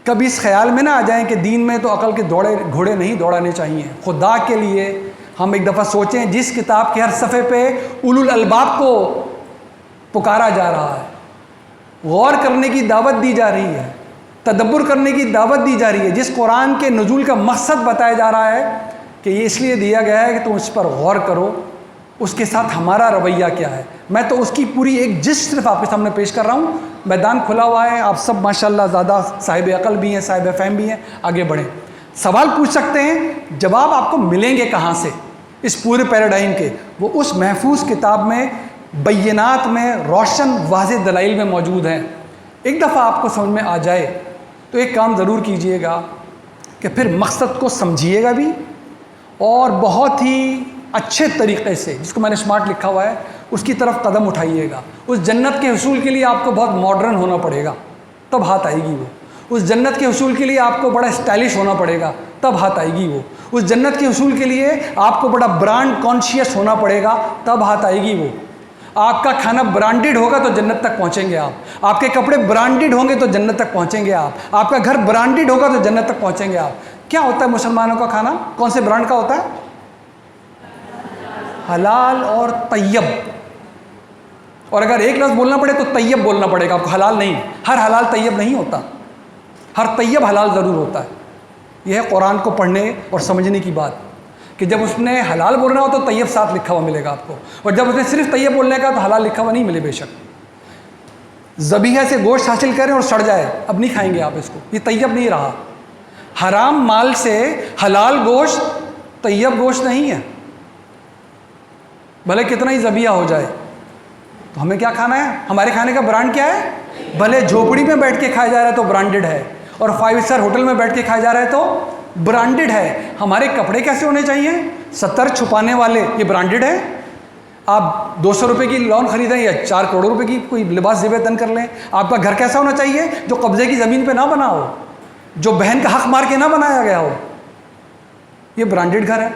[SPEAKER 1] کبھی اس خیال میں نہ آ جائیں کہ دین میں تو عقل کے گھوڑے نہیں دوڑانے چاہیے۔ خدا کے لیے ہم ایک دفعہ سوچیں، جس کتاب کے ہر صفحے پہ اولو الالباب کو پکارا جا رہا ہے، غور کرنے کی دعوت دی جا رہی ہے، تدبر کرنے کی دعوت دی جا رہی ہے، جس قرآن کے نزول کا مقصد بتایا جا رہا ہے کہ یہ اس لیے دیا گیا ہے کہ تم اس پر غور کرو، اس کے ساتھ ہمارا رویہ کیا ہے۔ میں تو اس کی پوری ایک جس صرف آپ کے سامنے پیش کر رہا ہوں، میدان کھلا ہوا ہے، آپ سب ماشاءاللہ زیادہ صاحب عقل بھی ہیں، صاحب فہم بھی ہیں، آگے بڑھیں، سوال پوچھ سکتے ہیں، جواب آپ کو ملیں گے کہاں سے اس پورے پیراڈائم کے؟ وہ اس محفوظ کتاب میں، بینات میں، روشن واضح دلائل میں موجود ہیں۔ ایک دفعہ آپ کو سمجھ میں آ جائے تو ایک کام ضرور کیجئے گا کہ پھر مقصد کو سمجھیے گا بھی، اور بہت ہی اچھے طریقے سے، جس کو میں نے اسمارٹ لکھا ہوا ہے، اس کی طرف قدم اٹھائیے گا۔ اس جنت کے حصول کے لیے آپ کو بہت ماڈرن ہونا پڑے گا، تب ہاتھ آئے گی وہ۔ اس جنت کے حصول کے لیے آپ کو بڑا اسٹائلش ہونا پڑے گا، تب ہاتھ آئے گی وہ۔ اس جنت کے حصول کے لیے آپ کو بڑا برانڈ کانشیس ہونا پڑے گا، تب ہاتھ آئے گی وہ۔ آپ کا کھانا برانڈڈ ہوگا تو جنت تک پہنچیں گے آپ کے کپڑے برانڈڈ ہوں گے تو جنت تک پہنچیں گے آپ کا گھر برانڈڈ ہوگا تو جنت تک پہنچیں گے آپ۔ کیا ہوتا ہے مسلمانوں کا کھانا؟ کون سے برانڈ کا ہوتا ہے؟ حلال اور طیب۔ اور اگر ایک لفظ بولنا پڑے تو طیب بولنا پڑے گا آپ کو، حلال نہیں۔ ہر حلال طیب نہیں ہوتا، ہر طیب حلال ضرور ہوتا ہے۔ یہ ہے قرآن کو پڑھنے اور سمجھنے کی بات، کہ جب اس نے حلال بولنا ہو تو طیب ساتھ لکھا ہوا ملے گا آپ کو، اور جب اس نے صرف طیب بولنے کا تو حلال لکھا ہوا نہیں ملے بے شک۔ ذبیحہ سے گوشت حاصل کریں اور سڑ جائے، اب نہیں کھائیں گے آپ اس کو، یہ طیب نہیں رہا۔ حرام مال سے حلال گوشت طیب گوشت نہیں ہے، بھلے کتنا ہی ذبیحہ ہو جائے۔ تو ہمیں کیا کھانا ہے؟ ہمارے کھانے کا برانڈ کیا ہے؟ بھلے جھوپڑی میں بیٹھ کے کھایا جا رہا ہے تو برانڈڈ ہے، اور 5 اسٹار ہوٹل میں بیٹھ کے کھایا جا رہا ہے تو برانڈڈ ہے۔ ہمارے کپڑے کیسے ہونے چاہیے؟ 70 چھپانے والے، یہ برانڈڈ ہے۔ آپ 200 روپے کی لون خریدیں یا 4 کروڑ روپے کی کوئی لباس زیب تن کر لیں۔ آپ کا گھر کیسا ہونا چاہیے؟ جو قبضے کی زمین پہ نہ بنا ہو، جو بہن کا حق مار کے نہ بنایا گیا ہو، یہ برانڈڈ گھر ہے۔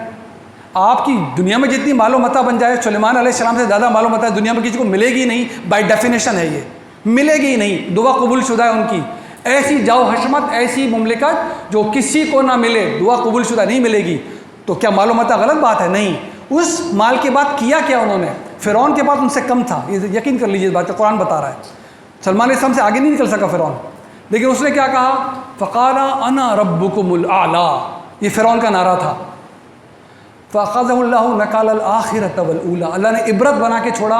[SPEAKER 1] آپ کی دنیا میں جتنی مال و متاع بن جائے، سلیمان علیہ السلام سے زیادہ مال و متاع دنیا میں کسی کو ملے گی نہیں، بائی ڈیفینیشن ہے، یہ ملے گی نہیں، دعا قبول شدہ ہے ان کی۔ ایسی جاؤ حشمت، ایسی مملکت جو کسی کو نہ ملے، دعا قبول شدہ نہیں ملے گی۔ تو کیا مال و متاع غلط بات ہے؟ نہیں۔ اس مال کے بعد کیا کیا انہوں نے؟ فرعون کے پاس ان سے کم تھا، یہ یقین کر لیجیے، اس بات قرآن بتا رہا ہے۔ سلمان علیہ السلام سے آگے نہیں نکل سکا فرعون، لیکن اس نے کیا کہا؟ فقال انا ربکم الاعلی، یہ فرعون کا نعرہ تھا۔ فَأَخَذَهُ اللَّهُ نَكَالَ الْآخِرَةَ وَالْأُولَىٰ، اللہ نے عبرت بنا کے چھوڑا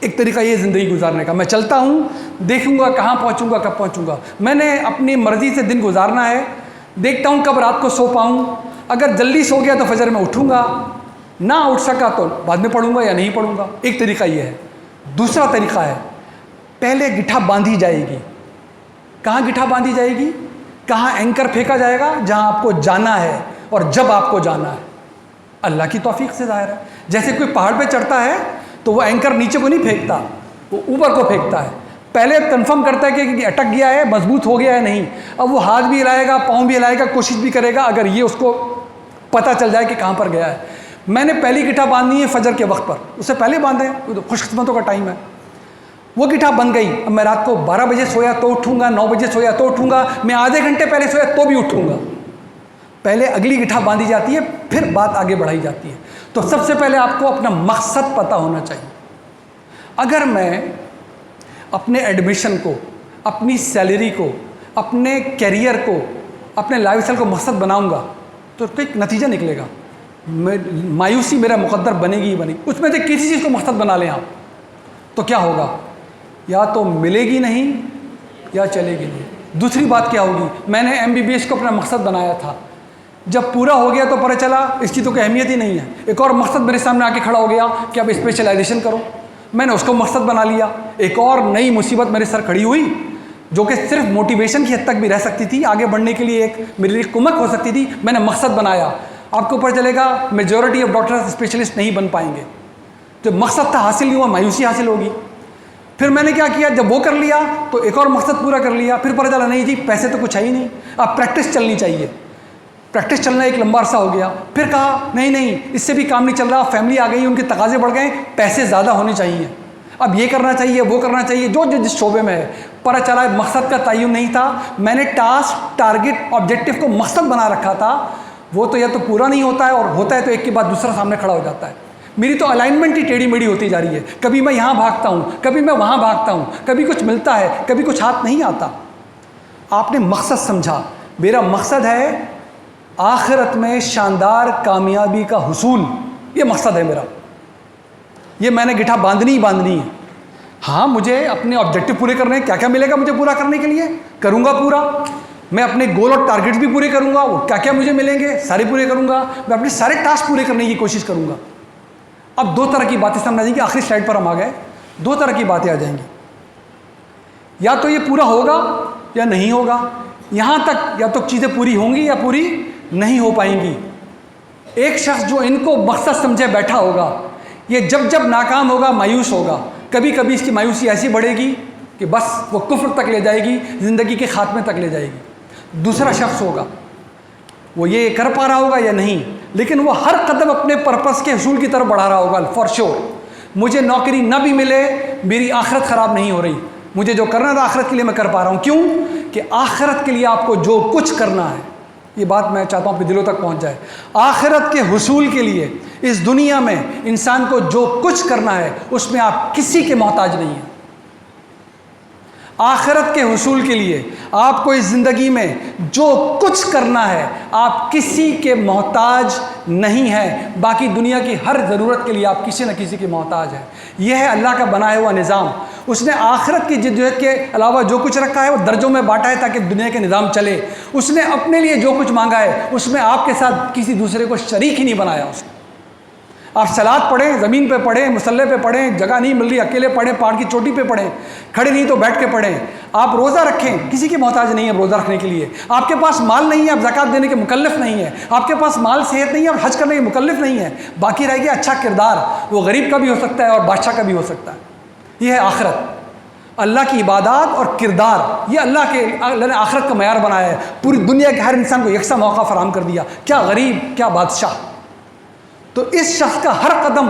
[SPEAKER 1] ایک طریقہ یہ زندگی گزارنے کا، میں چلتا ہوں، دیکھوں گا کہاں پہنچوں گا، کب پہنچوں گا، میں نے اپنی مرضی سے دن گزارنا ہے، دیکھتا ہوں کب رات کو سو پاؤں، اگر جلدی سو گیا تو فجر میں اٹھوں گا، نہ اٹھ سکا تو بعد میں پڑھوں گا یا نہیں پڑھوں گا، ایک طریقہ یہ ہے۔ دوسرا طریقہ ہے پہلے گٹھا باندھی جائے گی۔ کہاں گٹھا باندھی جائے گی؟ کہاں اینکر پھینکا جائے گا؟ جہاں آپ کو جانا ہے اور جب آپ کو جانا ہے، اللہ کی توفیق سے ظاہر ہے۔ جیسے کوئی پہاڑ پہ چڑھتا ہے تو وہ اینکر نیچے کو نہیں پھینکتا، وہ اوپر کو پھینکتا ہے، پہلے کنفرم کرتا ہے کہ اٹک گیا ہے، مضبوط ہو گیا ہے نہیں، اب وہ ہاتھ بھی ہلائے گا، پاؤں بھی ہلائے گا، کوشش بھی کرے گا، اگر یہ اس کو پتہ چل جائے کہ کہاں پر گیا ہے۔ میں نے پہلی گٹھا باندھنی ہے فجر کے وقت پر، اس سے پہلے باندھیں، وہ تو خوش قسمتوں کا ٹائم ہے۔ وہ گٹھا بن گئی، اب میں رات کو 12 بجے سویا تو اٹھوں گا، 9 بجے سویا تو اٹھوں گا، میں آدھے گھنٹے پہلے سویا تو بھی اٹھوں گا۔ پہلے اگلی گٹھا باندھی جاتی ہے، پھر بات آگے بڑھائی جاتی ہے۔ تو سب سے پہلے آپ کو اپنا مقصد پتہ ہونا چاہیے۔ اگر میں اپنے ایڈمیشن کو، اپنی سیلری کو، اپنے کیریئر کو، اپنے لائف اسٹائل کو مقصد بناؤں گا تو ایک نتیجہ نکلے گا، مایوسی میرا مقدر بنے گی ہی بنے گی۔ اس میں سے کسی چیز کو مقصد بنا لیں آپ تو کیا ہوگا؟ یا تو ملے گی نہیں یا چلے گی نہیں۔ دوسری بات کیا ہوگی؟ میں نے MBBS کو اپنا مقصد بنایا تھا، جب پورا ہو گیا تو پتہ چلا اس کی تو کوئی اہمیت ہی نہیں ہے، ایک اور مقصد میرے سامنے آ کے کھڑا ہو گیا کہ اب اسپیشلائزیشن کرو، میں نے اس کو مقصد بنا لیا، ایک اور نئی مصیبت میرے سر کھڑی ہوئی جو کہ صرف موٹیویشن کی حد تک بھی رہ سکتی تھی، آگے بڑھنے کے لیے ایک میرے لیے کمک ہو سکتی تھی، میں نے مقصد بنایا۔ آپ کو پتہ چلے گا میجورٹی آف ڈاکٹرز اسپیشلسٹ نہیں بن پائیں گے، جو مقصد تھا حاصل نہیں ہوا، مایوسی حاصل ہوگی۔ پھر میں نے کیا کیا، جب وہ کر لیا تو ایک اور مقصد پورا کر لیا، پھر پتہ چلا نہیں جی پیسے تو کچھ ہے ہی نہیں، اب پریکٹس چلنی چاہیے، پریکٹس چلنا ایک لمبا عرصہ ہو گیا، پھر کہا نہیں اس سے بھی کام نہیں چل رہا، فیملی آ گئی، ان کے تقاضے بڑھ گئے، پیسے زیادہ ہونے چاہیے، اب یہ کرنا چاہیے، وہ کرنا چاہیے، جو جس شعبے میں ہے۔ پتہ چلا مقصد کا تعین نہیں تھا، میں نے ٹاسک، ٹارگٹ، آبجیکٹو کو مقصد بنا رکھا تھا، وہ تو یا تو پورا نہیں ہوتا ہے، اور ہوتا ہے تو ایک کے بعد دوسرا سامنے کھڑا ہو جاتا ہے۔ میری تو الائنمنٹ ہی ٹیڑھی میڑھی ہوتی جا رہی ہے، کبھی میں یہاں بھاگتا ہوں، کبھی میں وہاں بھاگتا ہوں، کبھی کچھ ملتا ہے، کبھی کچھ ہاتھ نہیں آتا۔ آپ نے مقصد سمجھا، میرا مقصد ہے آخرت میں شاندار کامیابی کا حصول، یہ مقصد ہے میرا، یہ میں نے گٹھا باندھنی ہی باندھنی ہے۔ ہاں مجھے اپنے آبجیکٹو پورے کرنے ہیں، کیا کیا ملے گا مجھے پورا کرنے کے لیے، کروں گا پورا، میں اپنے گول اور ٹارگیٹس بھی پورے کروں گا، وہ کیا کیا مجھے ملیں گے سارے پورے کروں گا، میں اپنے سارے ٹاسک پورے کرنے کی کوشش کروں گا۔ اب دو طرح کی باتیں سامنے آ جائیں گی، آخری سلائڈ پر ہم آ گئے، دو طرح کی باتیں آ جائیں گی، یا تو یہ پورا ہوگا یا نہیں ہوگا، یہاں تک یا تو چیزیں پوری ہوں گی یا پوری نہیں ہو پائیں گی۔ ایک شخص جو ان کو مقصد سمجھے بیٹھا ہوگا، یہ جب جب ناکام ہوگا مایوس ہوگا، کبھی کبھی اس کی مایوسی ایسی بڑھے گی کہ بس وہ کفر تک لے جائے گی، زندگی کے خاتمے تک لے جائے گی۔ دوسرا شخص ہوگا، وہ یہ کر پا رہا ہوگا یا نہیں، لیکن وہ ہر قدم اپنے پرپس کے حصول کی طرف بڑھا رہا ہوگا، فار شیور۔ مجھے نوکری نہ بھی ملے، میری آخرت خراب نہیں ہو رہی، مجھے جو کرنا تھا آخرت کے لیے میں کر پا رہا ہوں۔ کیوں کہ آخرت کے لیے آپ کو جو کچھ کرنا ہے، یہ بات میں چاہتا ہوں اپنے دلوں تک پہنچ جائے، آخرت کے حصول کے لیے اس دنیا میں انسان کو جو کچھ کرنا ہے اس میں آپ کسی کے محتاج نہیں ہیں۔ آخرت کے حصول کے لیے آپ کو اس زندگی میں جو کچھ کرنا ہے آپ کسی کے محتاج نہیں ہیں، باقی دنیا کی ہر ضرورت کے لیے آپ کسی نہ کسی کے محتاج ہیں۔ یہ ہے اللہ کا بنایا ہوا نظام۔ اس نے آخرت کی جدوجہد کے علاوہ جو کچھ رکھا ہے وہ درجوں میں بانٹا ہے تاکہ دنیا کے نظام چلے۔ اس نے اپنے لیے جو کچھ مانگا ہے اس میں آپ کے ساتھ کسی دوسرے کو شریک ہی نہیں بنایا اس نے۔ آپ صلات پڑھیں، زمین پہ پڑھیں، مصلے پہ پڑھیں، جگہ نہیں مل رہی اکیلے پڑھیں، پہاڑ کی چوٹی پہ پڑھیں، کھڑے نہیں تو بیٹھ کے پڑھیں۔ آپ روزہ رکھیں، کسی کے محتاج نہیں ہے روزہ رکھنے کے لیے۔ آپ کے پاس مال نہیں ہے، آپ زکوٰۃ دینے کے مکلف نہیں ہیں۔ آپ کے پاس مال صحت نہیں ہے، آپ حج کرنے کے مکلف نہیں ہیں۔ باقی رہ گیا اچھا کردار، وہ غریب کا بھی ہو سکتا ہے اور بادشاہ کا بھی ہو سکتا ہے۔ یہ ہے آخرت، اللہ کی عبادات اور کردار، یہ اللہ نے آخرت کا معیار بنایا ہے۔ پوری دنیا کے ہر انسان کو یکساں موقع فراہم کر دیا، کیا غریب کیا بادشاہ۔ تو اس شخص کا ہر قدم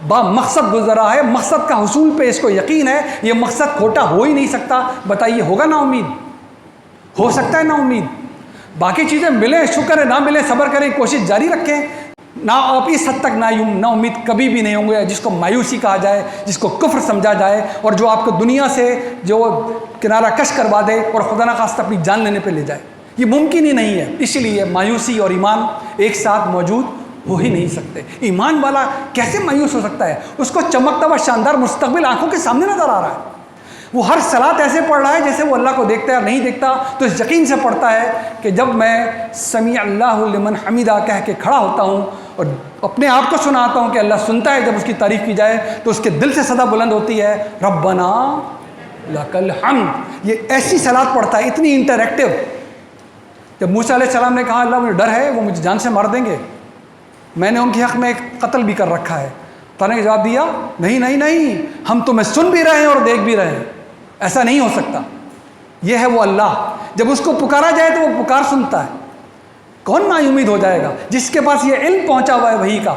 [SPEAKER 1] با مقصد گزرا ہے، مقصد کا حصول پہ اس کو یقین ہے، یہ مقصد کھوٹا ہو ہی نہیں سکتا۔ بتائیے ہوگا نا امید؟ ہو سکتا ہے نا امید؟ باقی چیزیں ملیں شکر ہے، نہ ملیں صبر کریں، کوشش جاری رکھیں۔ نہ آپ اس حد تک نا امید کبھی بھی نہیں ہوں گے، جس کو مایوسی کہا جائے، جس کو کفر سمجھا جائے، اور جو آپ کو دنیا سے جو کنارہ کش کروا دے اور خدا نخواستہ اپنی جان لینے پہ لے جائے، یہ ممکن ہی نہیں ہے۔ اسی لیے مایوسی اور ایمان ایک ساتھ موجود ہو ہی نہیں سکتے. ایمان والا کیسے مایوس ہو سکتا ہے؟ اس کو چمکتا ہوا شاندار مستقبل آنکھوں کے سامنے نظر آ رہا ہے. وہ ہر صلات ایسے پڑھ رہا ہے جیسے وہ اللہ کو دیکھتا ہے اور نہیں دیکھتا. تو اس یقین سے پڑھتا ہے کہ جب میں سمیع اللہ لمن حمیدہ کہہ کے کھڑا ہوتا ہوں اور اپنے آپ کو سناتا ہوں کہ اللہ سنتا ہے جب اس کی تعریف کی جائے, تو اس کے دل سے صدا بلند ہوتی ہے ربنا لک الحمد. یہ ایسی صلات پڑھتا ہے, اتنی انٹریکٹیو. جب موسیٰ علیہ السلام نے کہا اللہ مجھے ڈر ہے وہ مجھے جان سے مار دیں گے, میں نے ان کے حق میں ایک قتل بھی کر رکھا ہے, تعالیٰ نے جواب دیا نہیں نہیں نہیں, ہم تمہیں سن بھی رہے ہیں اور دیکھ بھی رہے ہیں, ایسا نہیں ہو سکتا. یہ ہے وہ اللہ, جب اس کو پکارا جائے تو وہ پکار سنتا ہے. کون نا امید ہو جائے گا جس کے پاس یہ علم پہنچا ہوا ہے وحی کا.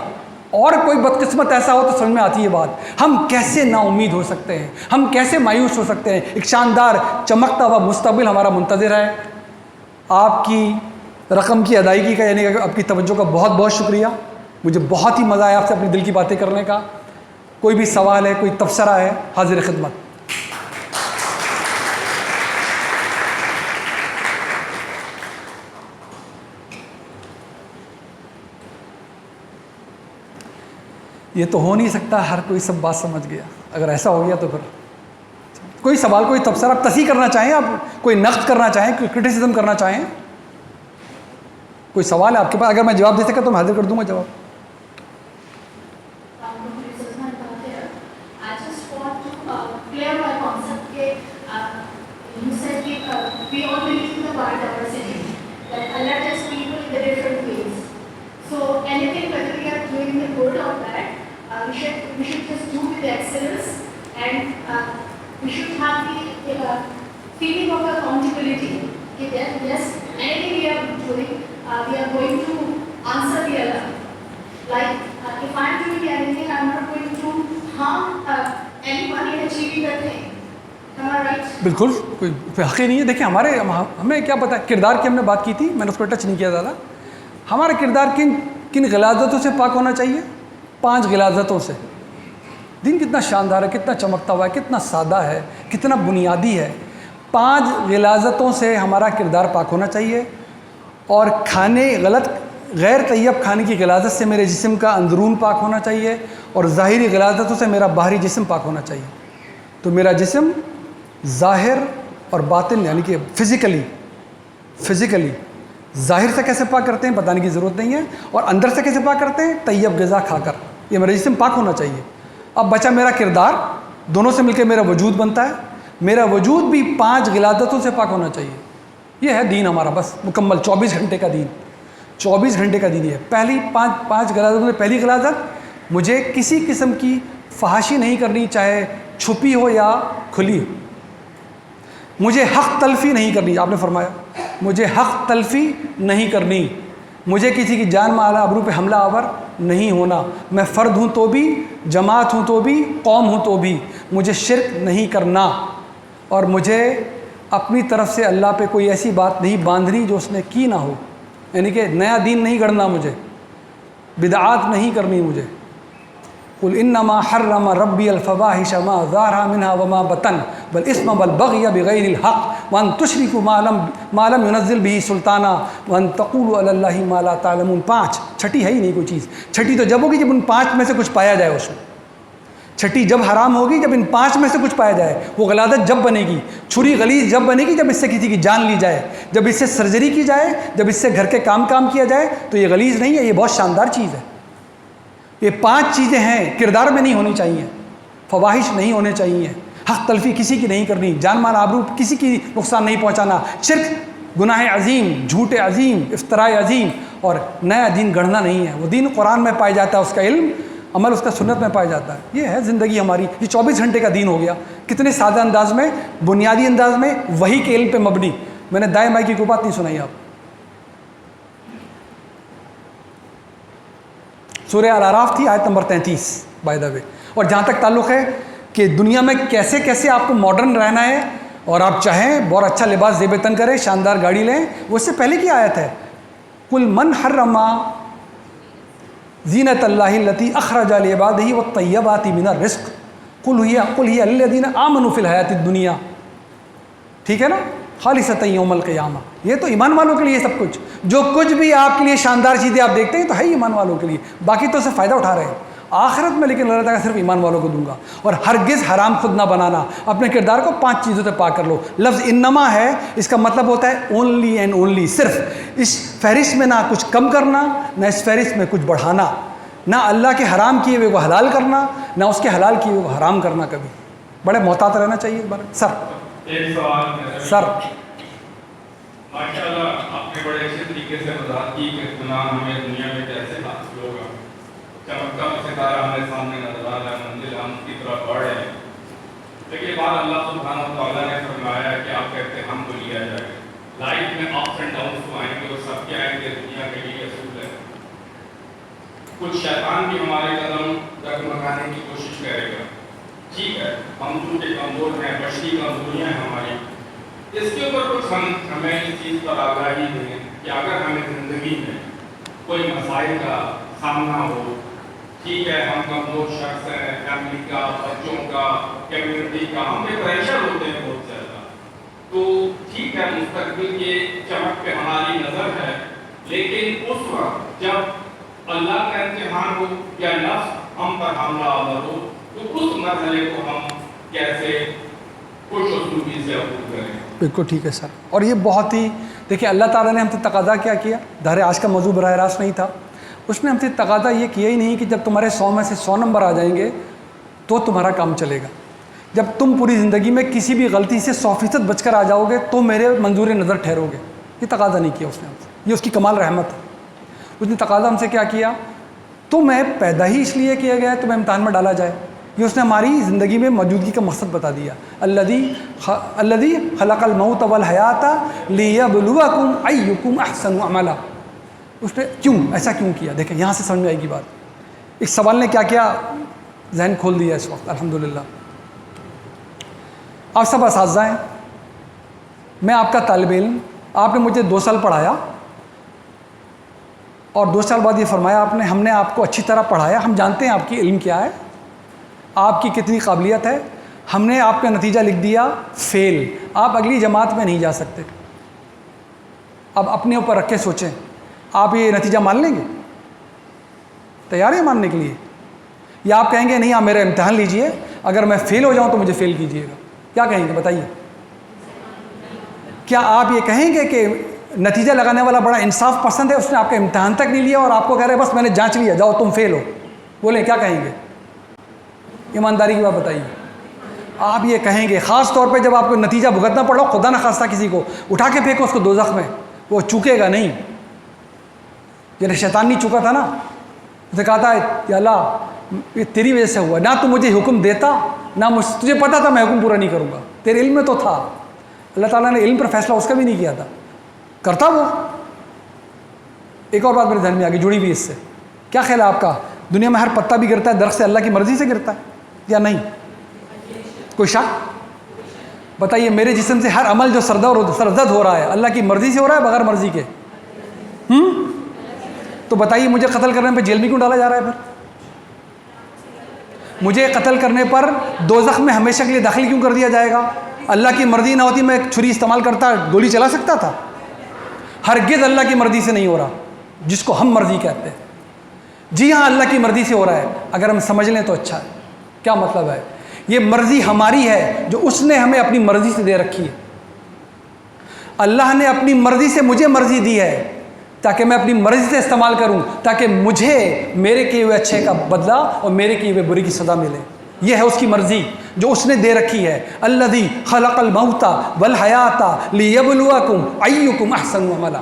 [SPEAKER 1] اور کوئی بدقسمت ایسا ہو تو سمجھ میں آتی ہے بات. ہم کیسے نا امید ہو سکتے ہیں, ہم کیسے مایوس ہو سکتے ہیں؟ ایک شاندار چمکتا ہوا مستقبل ہمارا منتظر ہے. آپ کی رقم کی ادائیگی کا یعنی آپ کی توجہ کا بہت بہت شکریہ. مجھے بہت ہی مزہ آیا آپ سے اپنی دل کی باتیں کرنے کا. کوئی بھی سوال ہے, کوئی تبصرہ ہے, حاضر خدمت. یہ تو ہو نہیں سکتا ہر کوئی سب بات سمجھ گیا. اگر ایسا ہو گیا تو پھر کوئی سوال, کوئی تبصرہ آپ تصحیح کرنا چاہیں, آپ کوئی نقد کرنا چاہیں, کوئی کرٹیسزم کرنا چاہیں, کوئی سوال ہے آپ کے پاس؟ اگر میں جواب دے سکا تو میں حاضر کر دوں گا جواب.
[SPEAKER 3] We should just do with excellence, and we should have the feeling of accountability. That yes, anything we are doing, we are going to answer the Allah. Like if I am doing anything, I am not going to harm anyone in achieving that thing. Am I right?
[SPEAKER 1] بالکل کوئی حق ہی نہیں ہے. دیکھیں ہمیں کیا پتہ, کردار کی ہم نے بات کی تھی, میں نے اس کو ٹچ نہیں کیا زیادہ. ہمارا کردار کن غلاظتوں سے پاک ہونا چاہیے؟ 5 غلاظتوں سے. دین کتنا شاندار ہے, کتنا چمکتا ہوا ہے, کتنا سادہ ہے, کتنا بنیادی ہے. 5 غلاظتوں سے ہمارا کردار پاک ہونا چاہیے. اور غیر طیب کھانے کی غلاظت سے میرے جسم کا اندرون پاک ہونا چاہیے, اور ظاہری غلاظتوں سے میرا باہری جسم پاک ہونا چاہیے. تو میرا جسم ظاہر اور باطن یعنی کہ فزیکلی ظاہر سے کیسے پاک کرتے ہیں بتانے کی ضرورت نہیں ہے, اور اندر سے کیسے پاک کرتے ہیں؟ طیب غذا کھا کر. یہ میرا جسم پاک ہونا چاہیے. اب بچا میرا کردار, دونوں سے مل کے میرا وجود بنتا ہے. میرا وجود بھی 5 غلاظتوں سے پاک ہونا چاہیے. یہ ہے دین ہمارا, بس مکمل 24 گھنٹے کا دین. 24 گھنٹے کا دین یہ ہے. پہلی 5 غلاظتوں میں پہلی غلاظت, مجھے کسی قسم کی فحاشی نہیں کرنی, چاہے چھپی ہو یا کھلی ہو. مجھے حق تلفی نہیں کرنی. آپ نے فرمایا مجھے حق تلفی نہیں کرنی. مجھے کسی کی جان مال آبرو پہ حملہ آور نہیں ہونا. میں فرد ہوں تو بھی, جماعت ہوں تو بھی, قوم ہوں تو بھی. مجھے شرک نہیں کرنا, اور مجھے اپنی طرف سے اللہ پہ کوئی ایسی بات نہیں باندھنی جو اس نے کی نہ ہو. یعنی کہ نیا دین نہیں گڑھنا, مجھے بدعات نہیں کرنی. مجھے قل انما حرم ربی الفواحش ما ظہر منها وما بطن والاسم والبغی بغیر الحق وان تشرکوا ما لم ينزل به سلطانا وان تقولوا علی اللہ ما لا تعلمون. 5 چھٹی ہے ہی نہیں کوئی چیز. چھٹی تو جب ہوگی جب ان 5 میں سے کچھ پایا جائے اس میں. چھٹی جب حرام ہوگی جب ان 5 میں سے کچھ پایا جائے. وہ غلاظت جب بنے گی, چھری غلیظ جب بنے گی جب اس سے کسی کی جان لی جائے, جب اس سے سرجری کی جائے, جب اس سے گھر کے کام کیا جائے. تو یہ غلیظ نہیں ہے, یہ بہت شاندار چیز ہے. یہ 5 چیزیں ہیں, کردار میں نہیں ہونی چاہیے, فواحش نہیں ہونے چاہیے, حق تلفی کسی کی نہیں کرنی, جان مال آبرو کسی کی نقصان نہیں پہنچانا, شرک گناہ عظیم, جھوٹ عظیم, افتراء عظیم, اور نیا دین گڑھنا نہیں ہے. وہ دین قرآن میں پایا جاتا ہے, اس کا علم عمل اس کا سنت میں پایا جاتا ہے. یہ ہے زندگی ہماری. یہ 24 گھنٹے کا دین ہو گیا, کتنے سادہ انداز میں, بنیادی انداز میں, وحی کے علم پہ مبنی. میں نے دائیں بائیں کی کوئی بات نہیں سنائی. آپ سورہ الاعراف تھی, آیت نمبر 33 بائی دا وے. اور جہاں تک تعلق ہے کہ دنیا میں کیسے کیسے آپ کو ماڈرن رہنا ہے, اور آپ چاہیں بہت اچھا لباس زیب تن کریں, شاندار گاڑی لیں, وہ اس سے پہلے کی آیت ہے. قل من حرم زینت اللہ التی اخرج لعبادہ والطیبات من الرزق قل ہی الذین آمنوا فی الحیات الدنیا. ٹھیک ہے نا. خالصۃ یوم القیامہ. یہ تو ایمان والوں کے لیے سب کچھ. جو کچھ بھی آپ کے لیے شاندار چیزیں آپ دیکھتے ہیں تو ہے ہی ایمان والوں کے لیے. باقی تو اسے فائدہ اٹھا رہے ہیں آخرت میں، لیکن اللہ تعالیٰ صرف ایمان والوں کو دوں گا. اور ہرگز حرام خود نہ بنانا. اپنے کردار کو 5 چیزوں سے پاک کر لو. لفظ انما ہے، اس کا مطلب ہوتا ہے اونلی اینڈ اونلی، صرف. اس فہرست میں نہ کچھ کم کرنا، نہ اس فہرست میں کچھ بڑھانا، نہ اللہ کے حرام کیے ہوئے کو حلال کرنا، نہ اس کے حلال کیے ہوئے کو حرام کرنا. کبھی بڑے محتاط رہنا چاہیے. اس بارے سر
[SPEAKER 4] ایک سوال
[SPEAKER 1] سر
[SPEAKER 4] ماشاءاللہ آپ نے بڑے اچھے طریقے سے وضاحت کی کہ اطمینان ہمیں دنیا میں کیسے حاصل ہوگا. چمکتا ستارہ ہمارے سامنے نظر آ رہا ہے، منزل ہم کی طرف بڑھ رہے ہیں. لیکن بعد اللہ سبحانہ و تعالیٰ نے فرمایا کہ آپ کہتے ہیں ہم کو لیا جائے. لائف میں اپس اینڈ ڈاؤنس تو آئیں گے، وہ سب کے آئیں گے، دنیا کے لیے اصول ہے. کچھ شیطان بھی ہمارے قدم ڈگمگانے کی کوشش کرے گا. ٹھیک ہے، ہم چونکہ کمزور ہیں، بشری کمزوریاں ہیں ہماری. اس کے اوپر کچھ ہمیں اس چیز پر آگاہی دیں کہ اگر ہمیں زندگی میں کوئی مسائل کا سامنا ہو، ٹھیک ہے، ہم کمزور شخص ہیں، فیملی کا، بچوں کا، کمیونٹی کا، ہم پہ پریشر ہوتے ہیں بہت زیادہ. تو ٹھیک ہے، مستقبل کے چمک پہ ہماری نظر ہے، لیکن اس وقت جب اللہ کا امتحان ہو یا نفس ہم پر حملہ آور ہو، تو اس مرحلے کو ہم کیسے خوش اسلوبی سے عبور کریں.
[SPEAKER 1] بالکل ٹھیک ہے سر. اور یہ بہت ہی دیکھیں اللہ تعالیٰ نے ہم سے تقاضا کیا کیا. ظاہر آج کا موضوع براہ راست نہیں تھا. اس نے ہم سے تقاضا یہ کیا ہی نہیں کہ جب تمہارے 100 میں سے 100 نمبر آ جائیں گے تو تمہارا کام چلے گا. جب تم پوری زندگی میں کسی بھی غلطی سے 100% بچ کر آ جاؤ گے تو میرے منظور نظر ٹھہرو گے. یہ تقاضا نہیں کیا اس نے ہم سے. یہ اس کی کمال رحمت ہے. اس نے تقاضا ہم سے کیا کیا؟ تمہیں پیدا ہی اس لیے کیا گیا ہے تمہیں امتحان میں ڈالا جائے. یہ اس نے ہماری زندگی میں موجودگی کا مقصد بتا دیا. الذی خلق الموت والحیات لیبلوکم ایکم احسن عملا. اس نے کیوں ایسا کیوں کیا؟ دیکھیں یہاں سے سمجھ میں آئے گی بات. اس سوال نے کیا کیا ذہن کھول دیا اس وقت. الحمدللہ آپ سب اساتذہ ہیں، میں آپ کا طالب علم. آپ نے مجھے 2 سال پڑھایا اور 2 سال بعد یہ فرمایا آپ نے ہم نے آپ کو اچھی طرح پڑھایا، ہم جانتے ہیں آپ کی علم کیا ہے، آپ کی کتنی قابلیت ہے. ہم نے آپ کا نتیجہ لکھ دیا فیل. آپ اگلی جماعت میں نہیں جا سکتے. اب اپنے اوپر رکھ کے سوچیں، آپ یہ نتیجہ مان لیں گے؟ تیار ہیں ماننے کے لیے؟ یا آپ کہیں گے نہیں آپ میرا امتحان لیجئے، اگر میں فیل ہو جاؤں تو مجھے فیل کیجئے گا؟ کیا کہیں گے بتائیے؟ کیا آپ یہ کہیں گے کہ نتیجہ لگانے والا بڑا انصاف پسند ہے، اس نے آپ کا امتحان تک نہیں لیا اور آپ کو کہہ رہے بس میں نے جانچ لیا جاؤ تم فیل ہو؟ بولیں کیا کہیں گے؟ ایمانداری کی بات بتائیے. آپ یہ کہیں گے خاص طور پہ جب آپ کو نتیجہ بھگتنا پڑا، خدا نہ خواستہ کسی کو اٹھا کے پھینکو اس کو دوزخ میں، وہ چوکے گا نہیں. یہ شیطان نہیں چکا تھا نا، اس نے کہا تھا یا اللہ یہ تیری وجہ سے ہوا، نہ تو مجھے حکم دیتا نہ تجھے پتا تھا میں حکم پورا نہیں کروں گا، تیرے علم میں تو تھا. اللہ تعالیٰ نے علم پر فیصلہ اس کا بھی نہیں کیا تھا، کرتا وہ. ایک اور بات میرے ذہن میں آگے جڑی ہوئی اس سے. کیا خیال ہے آپ کا دنیا میں ہر پتا بھی گرتا ہے درخت سے اللہ کی مرضی سے گرتا ہے یا نہیں؟ کوئی شک؟ بتائیے میرے جسم سے ہر عمل جو سرزد ہو رہا ہے اللہ کی مرضی سے ہو رہا ہے بغیر مرضی کے؟ تو بتائیے مجھے قتل کرنے پہ جیل میں کیوں ڈالا جا رہا ہے؟ پھر مجھے قتل کرنے پر دوزخ میں ہمیشہ کے لیے داخل کیوں کر دیا جائے گا؟ اللہ کی مرضی نہ ہوتی میں ایک چھری استعمال کرتا گولی چلا سکتا تھا. ہرگز اللہ کی مرضی سے نہیں ہو رہا جس کو ہم مرضی کہتے ہیں. جی ہاں اللہ کی مرضی سے ہو رہا ہے، اگر ہم سمجھ لیں تو اچھا ہے. کیا مطلب ہے؟ یہ مرضی ہماری ہے جو اس نے ہمیں اپنی مرضی سے دے رکھی ہے. اللہ نے اپنی مرضی سے مجھے مرضی دی ہے تاکہ میں اپنی مرضی سے استعمال کروں، تاکہ مجھے میرے کیے ہوئے اچھے کا بدلہ اور میرے کیے ہوئے بری کی سزا ملے. یہ ہے اس کی مرضی جو اس نے دے رکھی ہے. الذی خلق الموت والحیات لیبلوکم ایکم احسن عملا.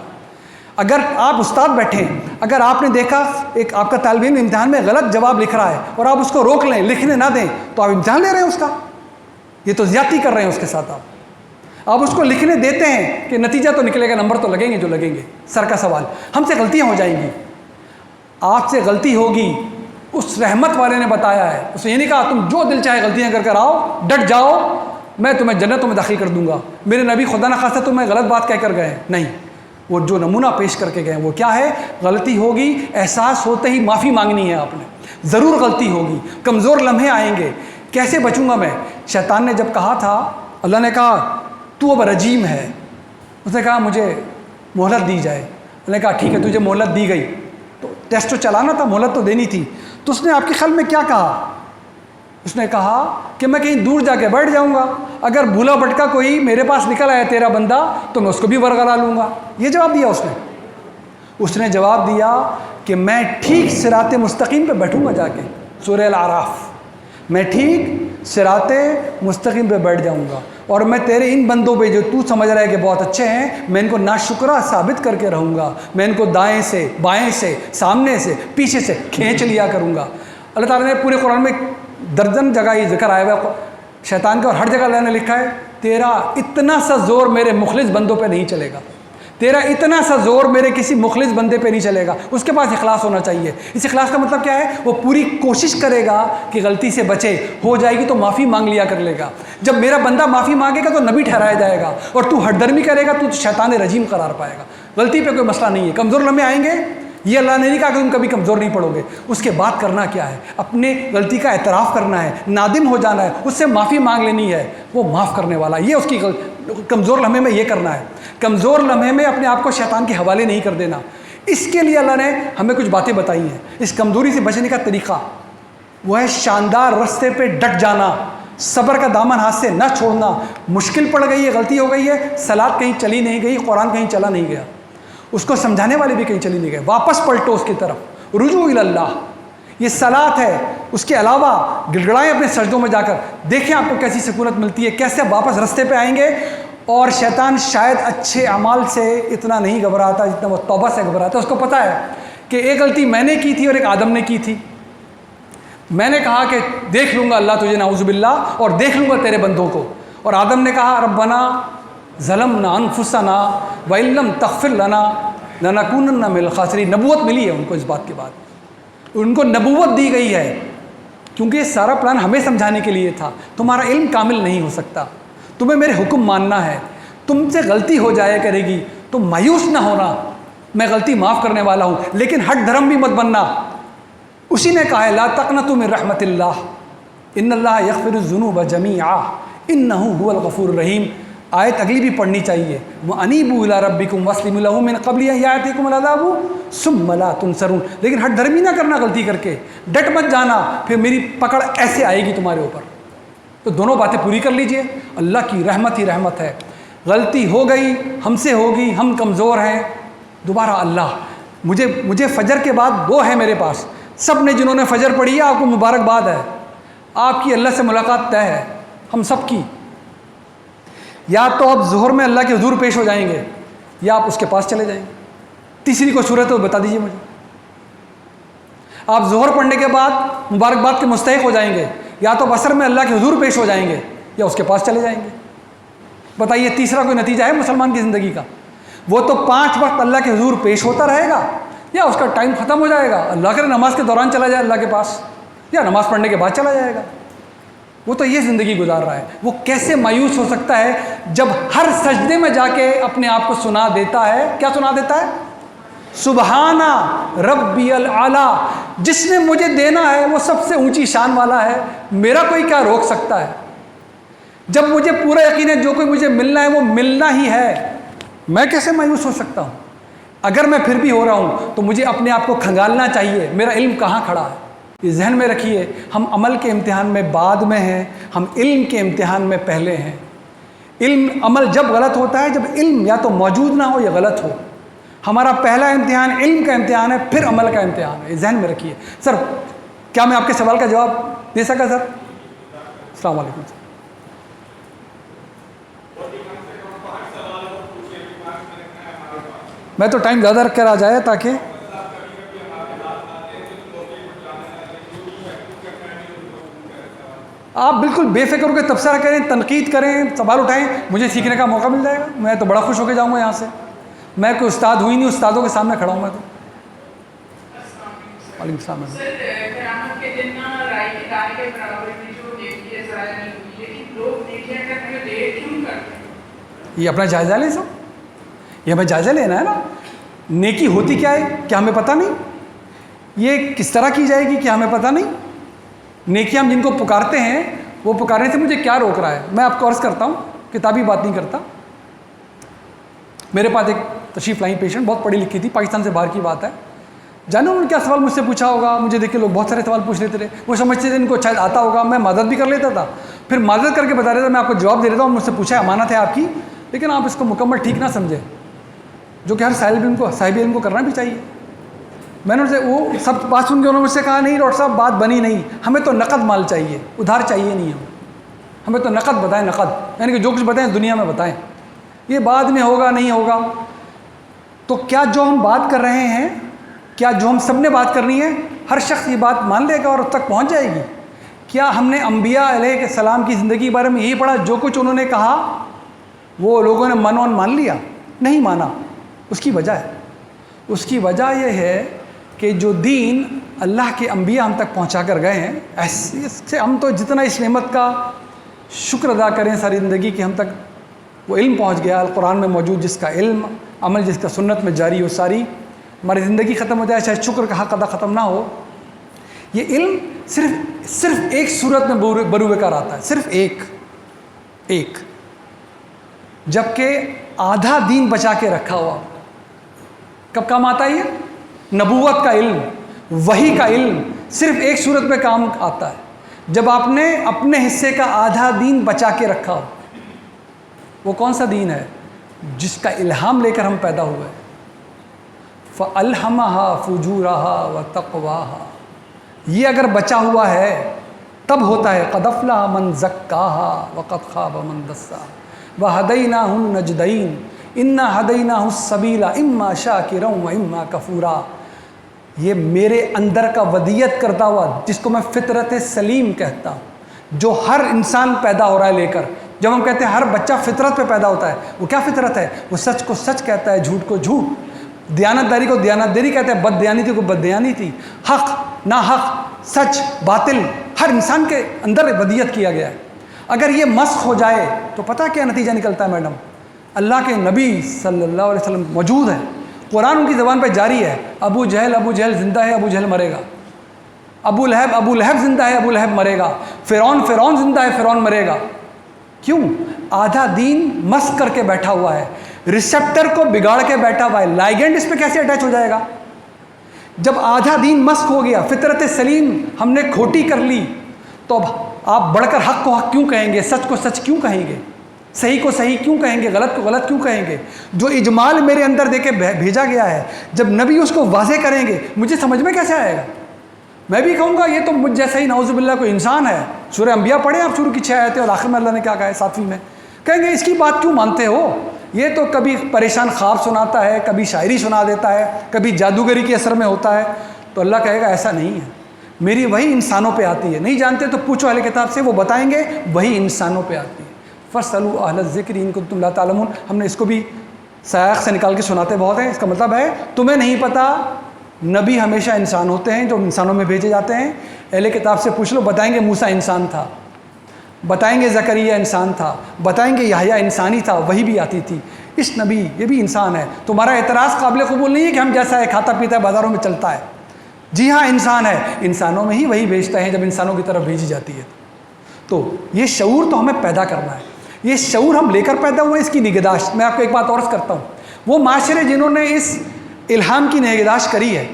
[SPEAKER 1] اگر آپ استاد بیٹھے ہیں، اگر آپ نے دیکھا ایک آپ کا طالب علم امتحان میں غلط جواب لکھ رہا ہے اور آپ اس کو روک لیں، لکھنے نہ دیں، تو آپ امتحان لے رہے ہیں اس کا. یہ تو زیادتی کر رہے ہیں اس کے ساتھ. آپ اس کو لکھنے دیتے ہیں کہ نتیجہ تو نکلے گا، نمبر تو لگیں گے جو لگیں گے. سر کا سوال، ہم سے غلطیاں ہو جائیں گی، آپ سے غلطی ہوگی. اس رحمت والے نے بتایا ہے، اس نے یہ نہیں کہا تم جو دل چاہے غلطیاں کر کر آؤ، ڈٹ جاؤ، میں تمہیں جنتوں میں داخل کر دوں گا. میرے نبی خدا نہ خواستہ تمہیں غلط بات کہہ کر گئے نہیں. وہ جو نمونہ پیش کر کے گئے وہ کیا ہے؟ غلطی ہوگی، احساس ہوتے ہی معافی مانگنی ہے آپ نے. ضرور غلطی ہوگی، کمزور لمحے آئیں گے. کیسے بچوں گا میں؟ شیطان نے جب کہا تھا، اللہ نے کہا تو اب رجیم ہے، اس نے کہا مجھے مہلت دی جائے. میں نے کہا ٹھیک ہے, تجھے مہلت دی گئی, تو ٹیسٹ تو چلانا تھا, مہلت تو دینی تھی. تو اس نے آپ کے خیال میں کیا کہا؟ اس نے کہا کہ میں کہیں دور جا کے بیٹھ جاؤں گا, اگر بھولا بھٹکا کوئی میرے پاس نکل آیا تیرا بندہ تو میں اس کو بھی ورغلا لوں گا. یہ جواب دیا اس نے. اس نے جواب دیا کہ میں ٹھیک صراط مستقیم پہ بیٹھوں گا جا کے, سورہ الاعراف, میں ٹھیک صراط مستقیم پہ بیٹھ جاؤں گا, اور میں تیرے ان بندوں پہ جو تو سمجھ رہا ہے کہ بہت اچھے ہیں, میں ان کو ناشکرہ ثابت کر کے رہوں گا. میں ان کو دائیں سے, بائیں سے, سامنے سے, پیچھے سے کھینچ لیا کروں گا. اللہ تعالیٰ نے پورے قرآن میں درجن جگہ یہ ذکر آیا ہوا شیطان کا, اور ہر جگہ اللہ نے لکھا ہے تیرا اتنا سا زور میرے مخلص بندوں پہ نہیں چلے گا, تیرا اتنا سا زور میرے کسی مخلص بندے پہ نہیں چلے گا. اس کے پاس اخلاص ہونا چاہیے. اس اخلاص کا مطلب کیا ہے؟ وہ پوری کوشش کرے گا کہ غلطی سے بچے, ہو جائے گی تو معافی مانگ لیا کر لے گا. جب میرا بندہ معافی مانگے گا تو نبی ٹھہرایا جائے گا, اور تو ہٹ درمی کرے گا تو شیطان رجیم قرار پائے گا. غلطی پہ کوئی مسئلہ نہیں ہے. کمزور لمحے آئیں گے, یہ اللہ نے نہیں کہا کہ تم کبھی کمزور نہیں پڑو گے. اس کے بعد کرنا کیا ہے؟ اپنے غلطی کا اعتراف کرنا ہے, نادم ہو جانا ہے, اس سے معافی مانگ لینی ہے, وہ معاف کرنے والا. یہ اس کی کمزور لمحے میں یہ کرنا ہے. کمزور لمحے میں اپنے آپ کو شیطان کے حوالے نہیں کر دینا. اس کے لیے اللہ نے ہمیں کچھ باتیں بتائی ہیں. اس کمزوری سے بچنے کا طریقہ وہ ہے شاندار رستے پہ ڈٹ جانا, صبر کا دامن ہاتھ سے نہ چھوڑنا. مشکل پڑ گئی ہے, غلطی ہو گئی ہے, صلاۃ کہیں چلی نہیں گئی, قرآن کہیں چلا نہیں گیا, اس کو سمجھانے والے بھی کہیں چلی نہیں گئے, واپس پلٹو اس کی طرف, رجوع الی اللہ. یہ صلاۃ ہے. اس کے علاوہ گڑگڑائیں اپنے سجدوں میں جا کر, دیکھیں آپ کو کیسی سکونت ملتی ہے, کیسے واپس رستے پہ آئیں گے. اور شیطان شاید اچھے اعمال سے اتنا نہیں گھبراتا جتنا وہ توبہ سے گھبراتا ہے. اس کو پتہ ہے کہ ایک غلطی میں نے کی تھی اور ایک آدم نے کی تھی. میں نے کہا کہ دیکھ لوں گا اللہ تجھے نعوذ باللہ, اور دیکھ لوں گا تیرے بندوں کو. اور آدم نے کہا ربنا ظلمنا انفسنا وان لم تغفر لنا لنکونن من الخاسرین. نبوت ملی ہے ان کو اس بات کے بعد, ان کو نبوت دی گئی ہے, کیونکہ یہ سارا پلان ہمیں سمجھانے کے لیے تھا. تمہارا علم کامل نہیں ہو سکتا, تمہیں میرے حکم ماننا ہے. تم سے غلطی ہو جایا کرے گی تو مایوس نہ ہونا, میں غلطی معاف کرنے والا ہوں, لیکن ہٹ دھرم بھی مت بننا. اسی نے کہا ہے لا تقنطوا من رحمت اللہ ان اللہ یغفر الذنوب جمیعا انہ هو الغفور الرحیم. آیت اگلی بھی پڑھنی چاہیے, وَأَنِيبُوا إِلَىٰ رَبِّكُمْ وَاسْلِمُوا لَهُ مِنْ قَبْلِ أَن يَأْتِيَكُمُ الْعَذَابُ ثُمَّ لَا تُنصَرُونَ. لیکن ہٹ دھرمی نہ کرنا غلطی کر کے, ڈٹ مت جانا, پھر میری پکڑ ایسے آئے گی تمہارے اوپر. تو دونوں باتیں پوری کر لیجئے. اللہ کی رحمت ہی رحمت ہے. غلطی ہو گئی, ہم سے ہوگی, ہم کمزور ہیں, دوبارہ اللہ مجھے فجر کے بعد وہ ہے میرے پاس. سب نے جنہوں نے فجر پڑھی ہے آپ کو مبارکباد ہے, آپ کی اللہ سے ملاقات طے ہے, ہم سب کی. یا تو آپ ظہر میں اللہ کے حضور پیش ہو جائیں گے, یا آپ اس کے پاس چلے جائیں گے. تیسری کوئی صورت ہے بتا دیجیے مجھے. آپ ظہر پڑھنے کے بعد مبارکباد کے مستحق ہو جائیں گے, یا تو عصر میں اللہ کے حضور پیش ہو جائیں گے, یا اس کے پاس چلے جائیں گے. بتائیے تیسرا کوئی نتیجہ ہے مسلمان کی زندگی کا؟ وہ تو 5 وقت اللہ کے حضور پیش ہوتا رہے گا, یا اس کا ٹائم ختم ہو جائے گا, اللہ کرے نماز کے دوران چلا جائے اللہ کے پاس, یا نماز پڑھنے کے بعد چلا جائے گا. وہ تو یہ زندگی گزار رہا ہے. وہ کیسے مایوس ہو سکتا ہے جب ہر سجدے میں جا کے اپنے آپ کو سنا دیتا ہے. کیا سنا دیتا ہے؟ سبحانہ ربی العلیٰ, جس نے مجھے دینا ہے وہ سب سے اونچی شان والا ہے, میرا کوئی کیا روک سکتا ہے. جب مجھے پورا یقین ہے جو کوئی مجھے ملنا ہے وہ ملنا ہی ہے, میں کیسے مایوس ہو سکتا ہوں؟ اگر میں پھر بھی ہو رہا ہوں تو مجھے اپنے آپ کو کھنگالنا چاہیے, میرا علم کہاں کھڑا ہے. یہ ذہن میں رکھیے, ہم عمل کے امتحان میں بعد میں ہیں, ہم علم کے امتحان میں پہلے ہیں. عمل جب غلط ہوتا ہے جب علم یا تو موجود نہ ہو یا غلط ہو. ہمارا پہلا امتحان علم کا امتحان ہے, پھر عمل کا امتحان ہے. یہ ذہن میں رکھیے. سر کیا میں آپ کے سوال کا جواب دے سکا سر؟ السلام علیکم سر. میں تو ٹائم زیادہ رکھ کر آ جائے تاکہ آپ بالکل بے فکر ہو کے تبصرہ کریں, تنقید کریں, سوال اٹھائیں, مجھے سیکھنے کا موقع مل جائے گا. میں تو بڑا خوش ہو کے جاؤں گا یہاں سے. میں کوئی استاد ہوئی نہیں, استادوں کے سامنے کھڑا ہوں میں تو. وعلیکم السلام. یہ اپنا جائزہ لیں سب, یہ ہمیں جائزہ لینا ہے نا. نیکی ہوتی کیا ہے کیا ہمیں پتہ نہیں, یہ کس طرح کی جائے گی کیا ہمیں پتہ نہیں. نیکی ہم جن کو پکارتے ہیں وہ پکارنے سے مجھے کیا روک رہا ہے. میں آپ کو عرض کرتا ہوں, کتابی بات نہیں کرتا. میرے پاس ایک تشریف لائی پیشنٹ، بہت پڑھی لکھی تھی، پاکستان سے باہر کی بات ہے، جانے انہوں نے کیا سوال مجھ سے پوچھا ہوگا، مجھے دیکھ کے لوگ بہت سارے سوال پوچھ لیتے رہے، وہ سمجھتے تھے ان کو شاید آتا ہوگا، میں معذرت بھی کر لیتا تھا، پھر معذرت کر کے بتا رہا تھا میں آپ کو جواب دے رہا ہوں، مجھ سے پوچھا ہے امانت ہے آپ کی، لیکن آپ اس کو مکمل ٹھیک نہ سمجھیں، جو کہ ہر صاحب علم کو کرنا بھی چاہیے۔ میں نے ان سے وہ سب بات سن کے انہوں نے مجھ سے کہا نہیں ڈاکٹر صاحب بات بنی نہیں، ہمیں تو نقد مال چاہیے، ادھار چاہیے نہیں، ہمیں تو نقد بتائیں، نقد یعنی کہ جو کچھ بتائیں دنیا میں بتائیں، یہ بعد میں ہوگا نہیں ہوگا۔ تو کیا جو ہم بات کر رہے ہیں، کیا جو ہم سب نے بات کرنی ہے ہر شخص یہ بات مان لے گا اور اس تک پہنچ جائے گی؟ کیا ہم نے انبیاء علیہ السلام کی زندگی کے بارے میں یہی پڑھا جو کچھ انہوں نے کہا وہ لوگوں نے مان لیا؟ نہیں مانا۔ اس کی وجہ ہے، اس کی وجہ یہ ہے کہ جو دین اللہ کے انبیاء ہم تک پہنچا کر گئے ہیں، ایسے اس سے ہم تو جتنا اس نعمت کا شکر ادا کریں ساری زندگی کہ ہم تک وہ علم پہنچ گیا، القرآن میں موجود جس کا علم، عمل جس کا سنت میں جاری ہو، ساری ہماری زندگی ختم ہو جائے، شاید شکر کا حق ادا ختم نہ ہو۔ یہ علم صرف ایک صورت میں بروئے کار آتا ہے، صرف ایک، جبکہ آدھا دین بچا کے رکھا ہوا کب کام آتا ہے؟ یہ نبوت کا علم، وحی کا علم صرف ایک صورت میں کام آتا ہے، جب آپ نے اپنے حصے کا آدھا دین بچا کے رکھا ہو۔ وہ کون سا دین ہے؟ جس کا الہام لے کر ہم پیدا ہوئے، فَأَلْهَمَهَا فُجُورَهَا وَتَقْوَاهَا، یہ اگر بچا ہوا ہے تب ہوتا ہے قَدْ أَفْلَحَ مَنْ زَكَّاهَا وَقَدْ خَابَ مَنْ دَسَّاهَا وَهَدَيْنَاهُ النَّجْدَيْنِ إِنَّا هَدَيْنَاهُ السَّبِيلَ إِمَّا شَاكِرًا وَإِمَّا كَفُورًا۔ یہ میرے اندر کا ودیت کرتا ہوا جس کو میں فطرت سلیم کہتا ہوں، جو ہر انسان پیدا ہو رہا ہے لے کر۔ جب ہم کہتے ہیں ہر بچہ فطرت پہ پیدا ہوتا ہے، وہ کیا فطرت ہے؟ وہ سچ کو سچ کہتا ہے، جھوٹ کو جھوٹ، دیانتداری کو دیانتداری کہتا ہے، بددیانتی کو بددیانتی، حق ناحق، سچ باطل، ہر انسان کے اندر ودیت کیا گیا ہے۔ اگر یہ مسخ ہو جائے تو پتہ کیا نتیجہ نکلتا ہے میڈم؟ اللہ کے نبی صلی اللہ علیہ وسلم موجود ہیں، قرآن ان کی زبان پہ جاری ہے، ابو جہل زندہ ہے، ابو جہل مرے گا، ابو لہب زندہ ہے، ابو لہب مرے گا، فرعون زندہ ہے، فرعون مرے گا۔ کیوں؟ آدھا دین مسخ کر کے بیٹھا ہوا ہے، ریسیپٹر کو بگاڑ کے بیٹھا ہوا ہے، لائگینڈ اس پہ کیسے اٹیچ ہو جائے گا؟ جب آدھا دین مسخ ہو گیا، فطرت سلیم ہم نے کھوٹی کر لی، تو اب آپ بڑھ کر حق کو حق کیوں کہیں گے؟ سچ کو سچ کیوں کہیں گے؟ صحیح کو صحیح کیوں کہیں گے؟ غلط کو غلط کیوں کہیں گے؟ جو اجمال میرے اندر دے کے بھیجا گیا ہے، جب نبی اس کو واضح کریں گے مجھے سمجھ میں کیسے آئے گا؟ میں بھی کہوں گا یہ تو مجھ جیسا ہی نعوذ باللہ کوئی انسان ہے۔ سورہ انبیاء پڑھیں آپ، شروع کی 6 آیتیں اور آخر میں اللہ نے کیا کہا ہے 7ویں میں، کہیں گے اس کی بات کیوں مانتے ہو؟ یہ تو کبھی پریشان خواب سناتا ہے، کبھی شاعری سنا دیتا ہے، کبھی جادوگری کے اثر میں ہوتا ہے۔ تو اللہ کہے گا ایسا نہیں ہے، میری وہی انسانوں پہ آتی ہے۔ نہیں جانتے تو پوچھو اہل کتاب سے، وہ بتائیں گے وہی انسانوں پہ آتی ہے۔ فَاسْأَلُوا أَهْلَ الذِّكْرِ إِن كُنتُمْ لَا تَعْلَمُونَ۔ ہم نے اس کو بھی سیاق سے نکال کے سناتے بہت ہیں، اس کا مطلب ہے تمہیں نہیں پتہ، نبی ہمیشہ انسان ہوتے ہیں جو انسانوں میں بھیجے جاتے ہیں۔ اہل کتاب سے پوچھ لو، بتائیں گے موسیٰ انسان تھا، بتائیں گے زکریا انسان تھا، بتائیں گے یحییٰ انسانی تھا، وہی بھی آتی تھی۔ اس نبی یہ بھی انسان ہے۔ تمہارا اعتراض قابل قبول نہیں ہے کہ ہم جیسا ہے، کھاتا پیتا ہے، بازاروں میں چلتا ہے۔ جی ہاں انسان ہے، انسانوں میں ہی وہی بھیجتا ہے جب انسانوں کی طرف بھیجی جاتی ہے۔ تو یہ شعور تو ہمیں پیدا کرنا ہے، یہ شعور ہم لے کر پیدا ہوئے، اس کی نگہداشت۔ میں آپ کو ایک بات اور کرتا ہوں، وہ معاشرے جنہوں نے اس الہام کی نگہداشت کری ہے،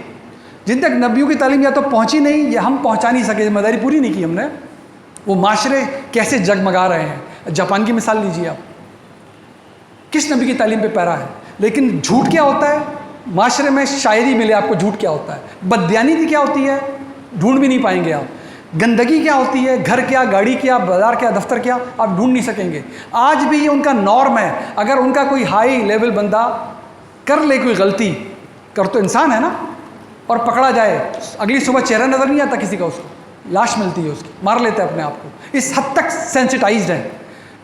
[SPEAKER 1] جن تک نبیوں کی تعلیم یا تو پہنچی نہیں یا ہم پہنچا نہیں سکے، ذمہ داری پوری نہیں کی ہم نے، وہ معاشرے کیسے جگمگا رہے ہیں۔ جاپان کی مثال لیجیے آپ، کس نبی کی تعلیم پہ پیرا ہے، لیکن جھوٹ کیا ہوتا ہے معاشرے میں؟ شاعری ملے آپ کو، جھوٹ کیا ہوتا ہے؟ بددیانتی کیا ہوتی ہے؟ ڈھونڈ بھی نہیں پائیں گے آپ۔ گندگی کیا ہوتی ہے؟ گھر کیا، گاڑی کیا، بازار کیا، دفتر کیا، آپ ڈھونڈ نہیں سکیں گے۔ آج بھی یہ ان کا نارم ہے۔ اگر ان کا کوئی ہائی لیول بندہ کر لے کوئی غلطی، کر تو انسان ہے نا، اور پکڑا جائے، اگلی صبح چہرہ نظر نہیں آتا کسی کا، اس کو لاش ملتی ہے، اس کی مار لیتے ہیں اپنے آپ کو۔ اس حد تک سینسٹائزڈ ہے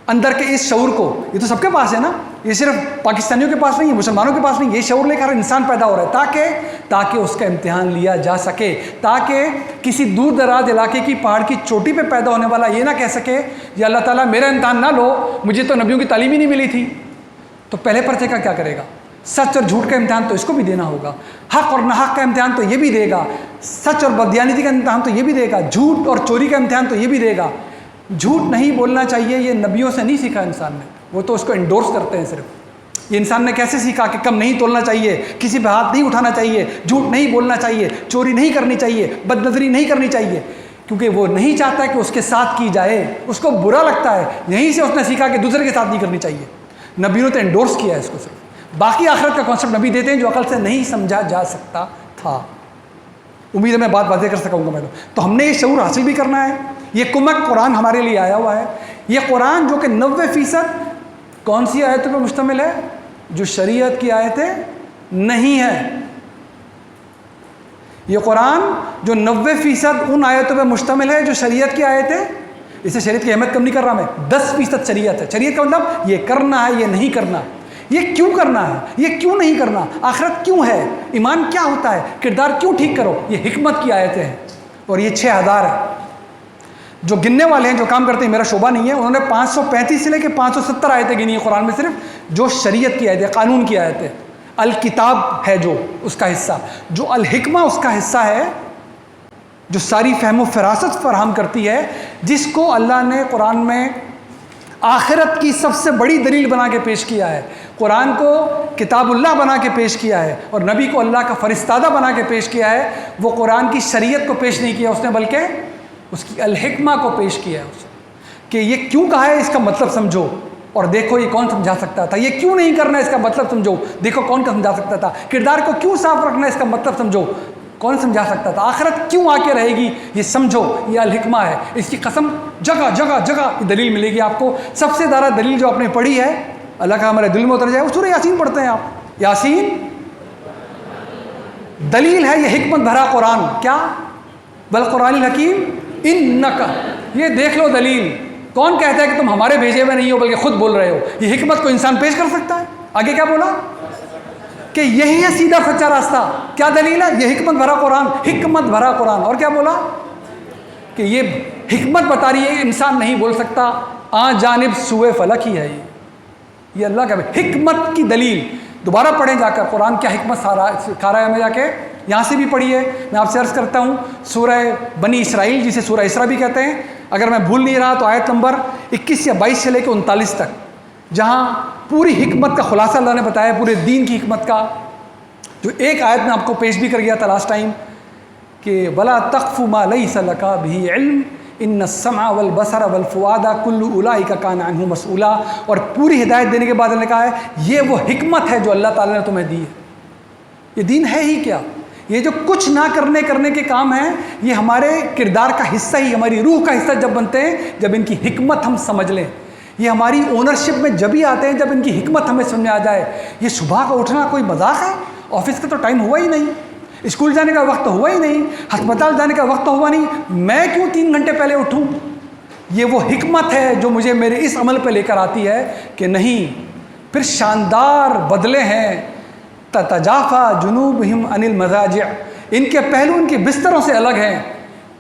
[SPEAKER 1] اندر کے اس شعور کو۔ یہ تو سب کے پاس ہے نا، یہ صرف پاکستانیوں کے پاس نہیں ہے، مسلمانوں کے پاس نہیں، یہ شعور لے کر ہر انسان پیدا ہو رہا ہے تاکہ اس کا امتحان لیا جا سکے، تاکہ کسی دور دراز علاقے کی پہاڑ کی چوٹی پہ پیدا ہونے والا یہ نہ کہہ سکے یا اللہ تعالیٰ میرا امتحان نہ لو، مجھے تو نبیوں کی تعلیم ہی نہیں ملی تھی۔ تو پہلے پرچے کا کیا کرے گا؟ سچ اور جھوٹ کا امتحان تو اس کو بھی دینا ہوگا، حق اور ناحق کا امتحان تو یہ بھی دے گا، سچ اور بددیانتی کا امتحان تو یہ بھی دے گا، جھوٹ اور چوری کا امتحان تو یہ بھی دے گا۔ جھوٹ نہیں بولنا چاہیے، یہ نبیوں سے نہیں سیکھا انسان نے، وہ تو اس کو انڈورس کرتے ہیں صرف۔ یہ انسان نے کیسے سیکھا کہ کم نہیں تولنا چاہیے، کسی پہ ہاتھ نہیں اٹھانا چاہیے، جھوٹ نہیں بولنا چاہیے، چوری نہیں کرنی چاہیے، بد نظری نہیں کرنی چاہیے، کیونکہ وہ نہیں چاہتا کہ اس کے ساتھ کی جائے، اس کو برا لگتا ہے، یہیں سے اس نے سیکھا کہ دوسرے کے ساتھ نہیں کرنی چاہیے۔ نبیوں نے تو انڈورس کیا ہے اس کو صرف، باقی آخرت کا کانسیپٹ نبی دیتے ہیں جو عقل سے نہیں سمجھا جا سکتا تھا۔ امید ہے میں بات واضح کر سکوں گا میڈم۔ تو ہم نے یہ شعور حاصل بھی کرنا ہے، یہ کمک قرآن ہمارے لیے آیا ہوا ہے، یہ قرآن جو کہ 90% کون سی آیتوں پہ مشتمل ہے؟ جو شریعت کی آیتیں نہیں ہیں۔ یہ قرآن جو 90% ان آیتوں پہ مشتمل ہے جو شریعت کی آیتیں، اسے شریعت کی اہمیت کم نہیں کر رہا میں، 10% شریعت ہے۔ شریعت کا مطلب یہ کرنا ہے، یہ نہیں کرنا، یہ کیوں کرنا ہے، یہ کیوں نہیں کرنا، آخرت کیوں ہے، ایمان کیا ہوتا ہے، کردار کیوں ٹھیک کرو، یہ حکمت کی آیتیں ہیں۔ اور یہ 6000 ہیں جو گننے والے ہیں، جو کام کرتے ہیں، میرا شعبہ نہیں ہے، انہوں نے 535 سے لے کے 570 آیتیں گنی ہیں قرآن میں صرف، جو شریعت کی آیتیں، قانون کی آیتیں۔ الکتاب ہے جو اس کا حصہ، جو الحکمہ اس کا حصہ ہے، جو ساری فہم و فراست فراہم کرتی ہے، جس کو اللہ نے قرآن میں آخرت کی سب سے بڑی دلیل بنا کے پیش کیا ہے، قرآن کو کتاب اللہ بنا کے پیش کیا ہے، اور نبی کو اللہ کا فرستادہ بنا کے پیش کیا ہے۔ وہ قرآن کی شریعت کو پیش نہیں کیا اس نے، بلکہ اس کی الحکمہ کو پیش کیا ہے اس کہ یہ کیوں کہا ہے، اس کا مطلب سمجھو، اور دیکھو یہ کون سمجھا سکتا تھا، یہ کیوں نہیں کرنا ہے، اس کا مطلب سمجھو، دیکھو کون سمجھا سکتا تھا، کردار کو کیوں صاف رکھنا ہے، اس کا مطلب سمجھو، کون سمجھا سکتا تھا، آخرت کیوں آ کے رہے گی، یہ سمجھو، یہ الحکمہ ہے۔ اس کی قسم جگہ جگہ جگہ دلیل ملے گی آپ کو۔ سب سے زیادہ دلیل جو آپ نے پڑھی ہے، اللہ کا ہمارے دل میں اتر جائے، وہ سورہ یاسین پڑھتے ہیں آپ، یاسین دلیل ہے، یہ حکمت بھرا قرآن، کیا بالقرآن الحکیم انک، یہ دیکھ لو دلیل۔ کون کہتا ہے کہ تم ہمارے بھیجے ہوئے نہیں ہو بلکہ خود بول رہے ہو؟ یہ حکمت کو انسان پیش کر سکتا ہے۔ آگے کیا بولا کہ یہی ہے سیدھا سچا راستہ، کیا دلیل ہے؟ یہ حکمت بھرا قرآن، حکمت بھرا قرآن۔ اور کیا بولا کہ یہ حکمت بتا رہی ہے، انسان نہیں بول سکتا، آ جانب سوئے فلک ہی ہے یہ اللہ کا حکمت کی دلیل۔ دوبارہ پڑھیں جا کر قرآن کیا حکمت سکھا رہا ہے ہمیں، جا کے یہاں سے بھی پڑھیے۔ میں آپ سے عرض کرتا ہوں سورہ بنی اسرائیل جسے سورہ اسراء بھی کہتے ہیں، اگر میں بھول نہیں رہا تو آیت نمبر 21 یا 22 سے لے کے 39 تک، جہاں پوری حکمت کا خلاصہ اللہ نے بتایا، پورے دین کی حکمت کا، جو ایک آیت میں آپ کو پیش بھی کر گیا تھا لاسٹ ٹائم کہ وَلَا تَقْفُ مَا لَيْسَ لَكَ بِهِ عِلْمٌ إِنَّ السَّمْعَ وَالْبَصَرَ وَالْفُؤَادَ كُلُّ أُولَٰئِكَ كَانَ عَنْهُ مسؤولا۔ اور پوری ہدایت دینے کے بعد اللہ نے کہا ہے یہ وہ حکمت ہے جو اللہ تعالیٰ نے تمہیں دی ہے۔ یہ دین ہے ہی کیا؟ یہ جو کچھ نہ کرنے کے کام ہیں، یہ ہمارے کردار کا حصہ ہی، ہماری روح کا حصہ جب بنتے ہیں، جب ان کی حکمت ہم سمجھ لیں۔ یہ ہماری اونرشپ میں جب ہی آتے ہیں جب ان کی حکمت ہمیں سمجھ میں آ جائے۔ یہ صبح کا اٹھنا کوئی مذاق ہے؟ آفس کا تو ٹائم ہوا ہی نہیں، اسکول جانے کا وقت ہوا ہی نہیں، ہسپتال جانے کا وقت ہوا نہیں، میں کیوں 3 گھنٹے پہلے اٹھوں؟ یہ وہ حکمت ہے جو مجھے میرے اس عمل پہ لے کر آتی ہے کہ نہیں۔ پھر شاندار بدلے ہیں، تتجافا جنوبہم عن المضاجع، ان کے پہلو ان کے بستروں سے الگ ہیں،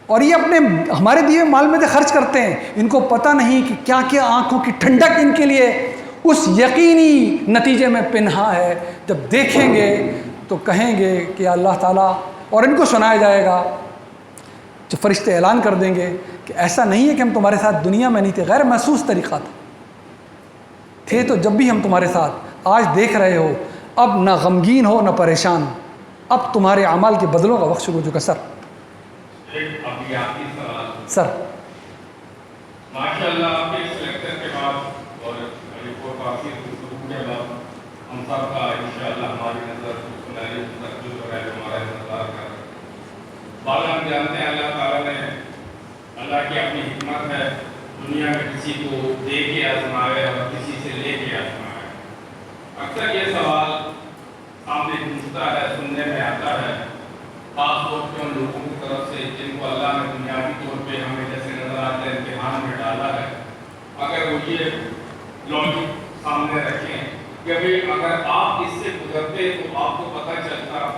[SPEAKER 1] اور یہ اپنے ہمارے دیے مال میں سے خرچ کرتے ہیں، ان کو پتہ نہیں کہ کیا کیا آنکھوں کی ٹھنڈک ان کے لیے اس یقینی نتیجے میں پنہا ہے۔ جب دیکھیں گے تو کہیں گے کہ اللہ تعالیٰ، اور ان کو سنایا جائے گا، جو فرشتے اعلان کر دیں گے کہ ایسا نہیں ہے کہ ہم تمہارے ساتھ دنیا میں نہیں تھے، غیر محسوس طریقہ تھے تو جب بھی ہم تمہارے ساتھ، آج دیکھ رہے ہو، اب نہ غمگین ہو نہ پریشان، اب تمہارے اعمال کے بدلوں کا وقت شروع ہو چکا۔
[SPEAKER 4] ایک ابیاتی سوال
[SPEAKER 1] سر
[SPEAKER 4] ماشاءاللہ آپ کے اس لیکچر کے بعد اور کافی گفتگو کے بعد ہم سب کا انشاءاللہ ہماری نظر سنہری مستقبل جو ہے ہمارا انتظار کر رہے ہیں۔ بعض ہم جانتے ہیں اللہ تعالیٰ نے، اللہ کی اپنی حکمت ہے، دنیا میں کسی کو دے کے آزمائے اور کسی سے لے کے آزمائے۔ اکثر یہ سوال سامنے گونجتا ہے، سننے میں آتا ہے، خاص طور پہ ان لوگوں کی طرف سے جن کو اللہ نے بنیادی طور پہ ہمیں جیسے نظر آتے ہیں امتحان میں ڈالا ہے۔ اگر وہ یہ لاجک سامنے رکھیں کہ اگر آپ اس سے گزرتے تو آپ کو پتہ چلتا،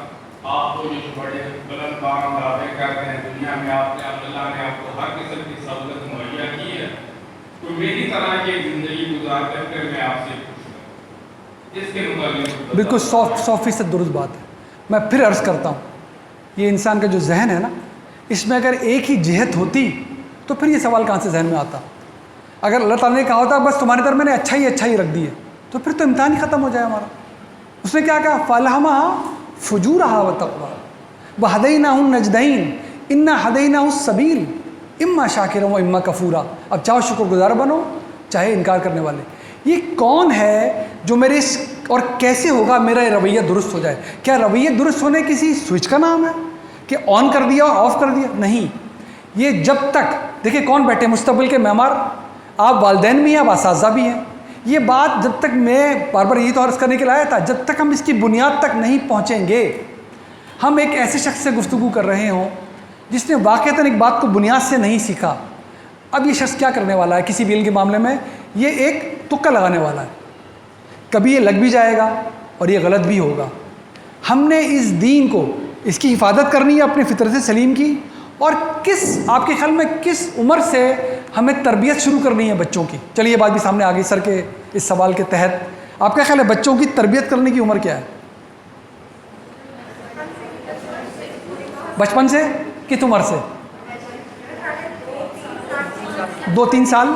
[SPEAKER 4] آپ کو جو بڑے بلند بام دعوے کر رہے ہیں دنیا میں، اللہ نے آپ کو ہر قسم کی سہولت مہیا کی ہے، تو میری طرح کی زندگی گزارتے ہوئے میں آپ سے پوچھتا اس کے متعلق
[SPEAKER 1] بالکل 100% درست بات ہے۔ میں پھر عرض کرتا ہوں، یہ انسان کا جو ذہن ہے نا، اس میں اگر ایک ہی جہت ہوتی تو پھر یہ سوال کہاں سے ذہن میں آتا؟ اگر اللہ تعالیٰ نے کہا ہوتا بس تمہارے در میں نے اچھا ہی رکھ دی ہے، تو پھر تو امتحان ہی ختم ہو جائے ہمارا. اس نے کیا کہا؟ فَأَلْهَمَهَا فُجُورَهَا وَتَقْوَاهَا وَهَدَيْنَاهُ النَّجْدَيْنِ إِنَّا هَدَيْنَاهُ السَّبِيلَ إِمَّا شَاكِرًا وَإِمَّا كَفُورًا. اب چاہو شکر گزار بنو چاہے انکار کرنے والے. یہ کون ہے جو میرے اور کیسے ہوگا میرا رویہ درست ہو جائے؟ کیا رویہ درست ہونے کسی سوئچ کا نام ہے کہ آن کر دیا اور آف کر دیا؟ نہیں. یہ جب تک دیکھیں کون بیٹھے مستقبل کے معمار، آپ والدین بھی ہیں، آپ اساتذہ بھی ہیں. یہ بات جب تک میں بار بار یہ تو عرض کرنے کے لیے آیا تھا، جب تک ہم اس کی بنیاد تک نہیں پہنچیں گے، ہم ایک ایسے شخص سے گفتگو کر رہے ہوں جس نے واقعتاً ایک بات کو بنیاد سے نہیں سیکھا. اب یہ شخص کیا کرنے والا ہے کسی بھی علم کے معاملے میں؟ یہ ایک تکا لگانے والا ہے. کبھی یہ لگ بھی جائے گا اور یہ غلط بھی ہوگا. ہم نے اس دین کو، اس کی حفاظت کرنی ہے اپنے فطرت سلیم کی. اور آپ کے خیال میں کس عمر سے ہمیں تربیت شروع کرنی ہے بچوں کی؟ چلیے یہ بات بھی سامنے آ گئی سر کے اس سوال کے تحت. آپ کا خیال ہے بچوں کی تربیت کرنے کی عمر کیا ہے؟ بچپن سے؟ کس عمر سے؟ 2-3 سال.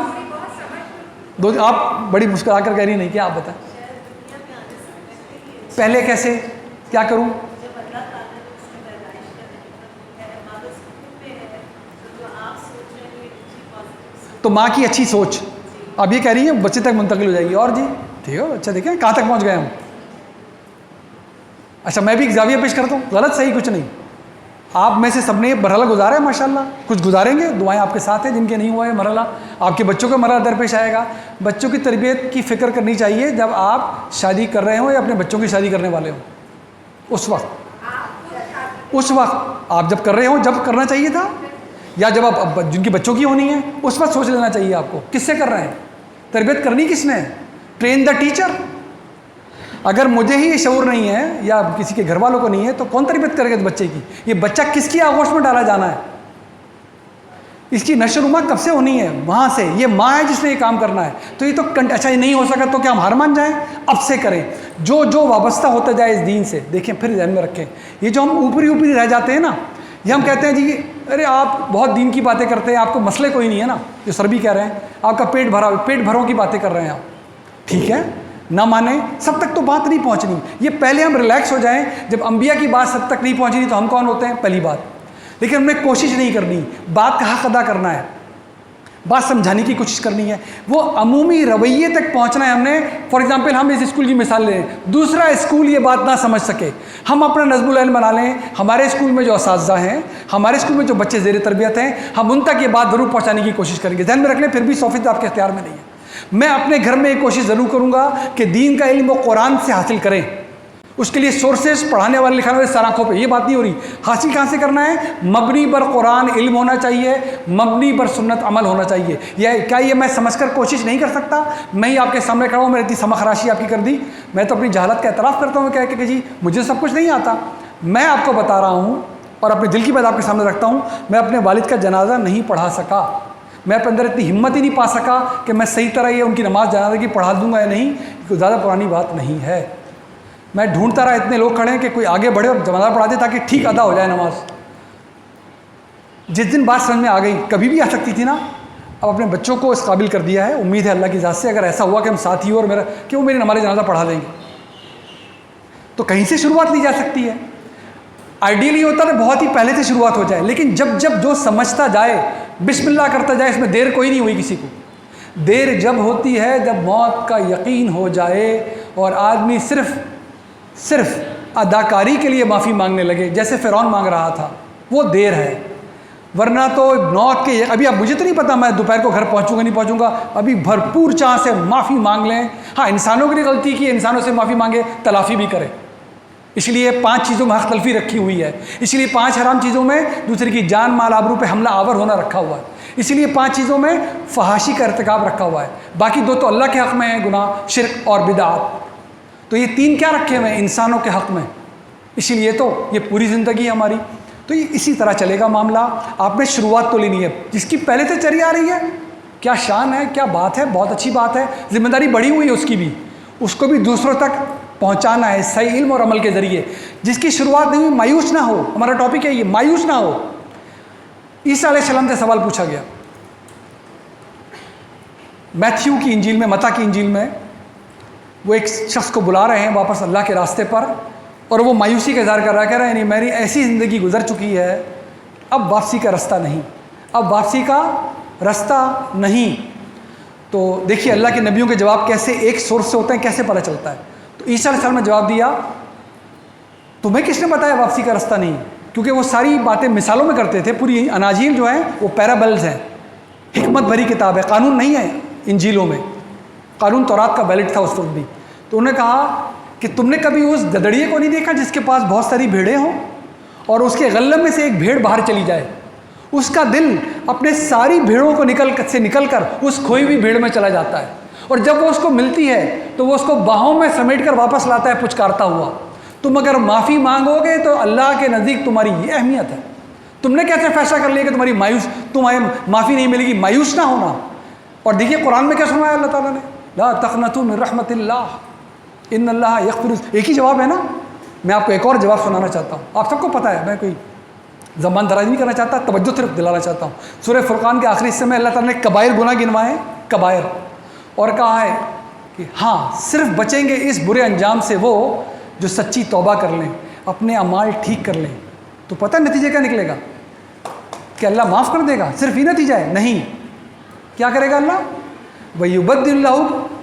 [SPEAKER 1] آپ بڑی مسکرا کر کہہ رہی نہیں، کیا آپ بتائیں پہلے کیسے کیا کروں؟ تو ماں کی اچھی سوچ آپ یہ کہہ رہی ہیں بچے تک منتقل ہو جائے گی. اور جی ٹھیک ہے، اچھا دیکھیں کہاں تک پہنچ گئے ہم. اچھا میں بھی ایک زاویہ پیش کرتا ہوں، غلط صحیح کچھ نہیں. آپ میں سے سب نے یہ مرحلہ گزارا ہے ماشاءاللہ، کچھ گزاریں گے، دعائیں آپ کے ساتھ ہیں. جن کے نہیں ہوا ہے مرحلہ، آپ کے بچوں کا مرحلہ درپیش آئے گا. بچوں کی تربیت کی فکر کرنی چاہیے جب آپ شادی کر رہے ہوں یا اپنے بچوں کی شادی کرنے والے ہوں. اس وقت آپ جب کر رہے ہوں، جب کرنا چاہیے تھا، یا جب آپ جن کی بچوں کی ہونی ہے اس وقت سوچ لینا چاہیے آپ کو کس سے کر رہے ہیں. تربیت کرنی کس نے؟ Train the teacher. اگر مجھے ہی یہ شعور نہیں ہے یا کسی کے گھر والوں کو نہیں ہے تو کون تربیت کرے گا بچے کی؟ یہ بچہ کس کی آغوش میں ڈالا جانا ہے؟ اس کی نشو نما کب سے ہونی ہے؟ وہاں سے. یہ ماں ہے جس نے یہ کام کرنا ہے. تو یہ تو اچھا یہ نہیں ہو سکا تو کیا ہم ہار مان جائیں؟ اب سے کریں. جو وابستہ ہوتا جائے اس دین سے. دیکھیں پھر ذہن میں رکھیں، یہ جو ہم اوپری رہ جاتے ہیں نا، یہ ہم کہتے ہیں جی ارے آپ بہت دین کی باتیں کرتے ہیں، آپ کو مسئلے کوئی نہیں ہے نا. جو سر بھی کہہ رہے ہیں آپ کا پیٹ بھروں کی باتیں کر رہے ہیں آپ. ٹھیک ہے نہ مانیں، سب تک تو بات نہیں پہنچنی. یہ پہلے ہم ریلیکس ہو جائیں. جب انبیاء کی بات سب تک نہیں پہنچنی تو ہم کون ہوتے ہیں؟ پہلی بات. لیکن ہم نے کوشش نہیں کرنی، بات کا حق ادا کرنا ہے، بات سمجھانے کی کوشش کرنی ہے، وہ عمومی رویے تک پہنچنا ہے. ہم نے فار ایگزامپل ہم اس اسکول کی مثال لیں، دوسرا اسکول یہ بات نہ سمجھ سکے، ہم اپنا نظم العلم بنا لیں. ہمارے اسکول میں جو اساتذہ ہیں، ہمارے اسکول میں جو بچے زیر تربیت ہیں، ہم ان تک یہ بات ضرور پہنچانے کی کوشش کریں گے. ذہن میں رکھ لیں پھر بھی 100% آپ کے اختیار میں نہیں ہے. میں اپنے گھر میں یہ کوشش ضرور کروں گا کہ دین کا علم وہ قرآن سے حاصل کریں. اس کے لیے سورسز پڑھانے والے لکھانے والے سر آنکھوں پہ. یہ بات نہیں ہو رہی. حاصل کہاں سے کرنا ہے؟ مبنی بر قرآن علم ہونا چاہیے، مبنی بر سنت عمل ہونا چاہیے. کیا یہ میں سمجھ کر کوشش نہیں کر سکتا؟ میں ہی آپ کے سامنے کھڑا ہوں، میں اتنی سمجھ خراشی آپ کی کر دی. میں تو اپنی جہالت کا اعتراف کرتا ہوں کہہ کہ جی مجھے سب کچھ نہیں آتا. میں آپ کو بتا رہا ہوں اور اپنے دل کی بات آپ کے سامنے رکھتا ہوں، میں اپنے والد کا جنازہ نہیں پڑھا سکا. میں اپنے اندر اتنی ہمت ہی نہیں پا سکا کہ میں صحیح طرح یہ ان کی نماز جنازہ کی پڑھا دوں گا یا نہیں. کوئی زیادہ پرانی بات نہیں ہے. میں ڈھونڈتا رہا، اتنے لوگ کھڑے ہیں کہ کوئی آگے بڑھے اور جنازہ پڑھا دے تاکہ ٹھیک ادا ہو جائے نماز. جس دن بات سمجھ میں آ گئی، کبھی بھی آ سکتی تھی نا، اب اپنے بچوں کو اس قابل کر دیا ہے. امید ہے اللہ کی ذات سے اگر ایسا ہوا کہ ہم ساتھی ہو اور میرا کہ وہ میری نماز جنازہ پڑھا دیں گے تو کہیں سے شروعات لی جا سکتی ہے. آئیڈیلی ہوتا ہے بہت ہی پہلے سے شروعات ہو جائے، لیکن جب جو سمجھتا جائے، بسم اللہ کرتا جائے، اس میں دیر کوئی نہیں ہوئی کسی کو. دیر جب ہوتی ہے جب موت کا یقین ہو جائے اور آدمی صرف اداکاری کے لیے معافی مانگنے لگے جیسے فرعون مانگ رہا تھا. وہ دیر ہے. ورنہ تو موت کے ابھی اب مجھے تو نہیں پتا میں دوپہر کو گھر پہنچوں گا نہیں پہنچوں گا، ابھی بھرپور چاہ سے معافی مانگ لیں. ہاں انسانوں کے لیے غلطی کی، انسانوں سے معافی مانگے، تلافی بھی کرے. اس لیے 5 چیزوں میں حق تلفی رکھی ہوئی ہے. اس لیے 5 حرام چیزوں میں دوسرے کی جان مال آبرو پہ حملہ آور ہونا رکھا ہوا ہے. اس لیے 5 چیزوں میں فحاشی کا ارتکاب رکھا ہوا ہے. باقی 2 تو اللہ کے حق میں ہیں، گناہ شرک اور بدعات. تو یہ 3 کیا رکھے ہوئے ہیں؟ انسانوں کے حق میں. اسی لیے تو یہ پوری زندگی ہماری. تو یہ اسی طرح چلے گا معاملہ. آپ نے شروعات تو لینی ہے. جس کی پہلے سے چلی آ رہی ہے، کیا شان ہے، کیا بات ہے، بہت اچھی بات ہے. ذمہ داری بڑھی ہوئی ہے اس کی بھی، اس کو بھی دوسروں تک پہنچانا ہے صحیح علم اور عمل کے ذریعے. جس کی شروعات نہیں ہوئی مایوس نہ ہو. ہمارا ٹاپک ہے یہ، مایوس نہ ہو. عیسیٰ علیہ السلام سے سوال پوچھا گیا میتھیو کی انجیل میں، متی کی انجیل میں وہ ایک شخص کو بلا رہے ہیں واپس اللہ کے راستے پر، اور وہ مایوسی کا اظہار کر رہا ہے، کہہ رہا ہے یعنی میری ایسی زندگی گزر چکی ہے، اب واپسی کا رستہ نہیں، اب واپسی کا رستہ نہیں۔ تو دیکھیے اللہ کے نبیوں کے جواب کیسے ایک سورس سے ہوتے ہیں، کیسے پتہ چلتا ہے۔ تو عیسیٰ علیہ السلام نے جواب دیا، تمہیں کس نے بتایا واپسی کا رستہ نہیں؟ کیونکہ وہ ساری باتیں مثالوں میں کرتے تھے، پوری اناجیل جو ہیں وہ پیرابلز ہیں، حکمت بھری کتاب ہے، قانون نہیں ہے انجیلوں میں، قانون تورات کا ویلڈ تھا اس وقت بھی۔ تو انہوں نے کہا کہ تم نے کبھی اس گدڑیے کو نہیں دیکھا جس کے پاس بہت ساری بھیڑیں ہوں اور اس کے غلب میں سے ایک بھیڑ باہر چلی جائے، اس کا دل اپنے ساری بھیڑوں کو نکل کر اس کھوئی ہوئی بھیڑ میں چلا جاتا ہے، اور جب وہ اس کو ملتی ہے تو وہ اس کو باہوں میں سمیٹ کر واپس لاتا ہے پچکارتا ہوا۔ تم اگر معافی مانگو گے تو اللہ کے نزدیک تمہاری یہ اہمیت ہے۔ تم نے کیسے فیصلہ کر لیا کہ تمہیں معافی نہیں ملے گی؟ مایوس نہ ہونا۔ اور دیکھیے قرآن میں کیا سنایا اللہ تعالیٰ نے، لا تقنطوا من رحمت اللہ ان اللہ یغفر۔ ایک ہی جواب ہے نا، میں آپ کو ایک اور جواب سنانا چاہتا ہوں، آپ سب کو پتہ ہے، میں کوئی زبان دراز نہیں کرنا چاہتا، توجہ صرف دلانا چاہتا ہوں۔ سورہ فرقان کے آخری حصے میں اللہ تعالیٰ نے کبائر گناہ گنوائے ہیں، کبائر، اور کہا ہے کہ ہاں صرف بچیں گے اس برے انجام سے وہ جو سچی توبہ کر لیں، اپنے اعمال ٹھیک کر لیں۔ تو پتہ نتیجہ کیا نکلے گا؟ کہ اللہ معاف کر دے گا، صرف یہ نتیجہ ہے؟ نہیں، کیا کرے گا اللہ؟ وَيُبَدِّلُ لَهُمْ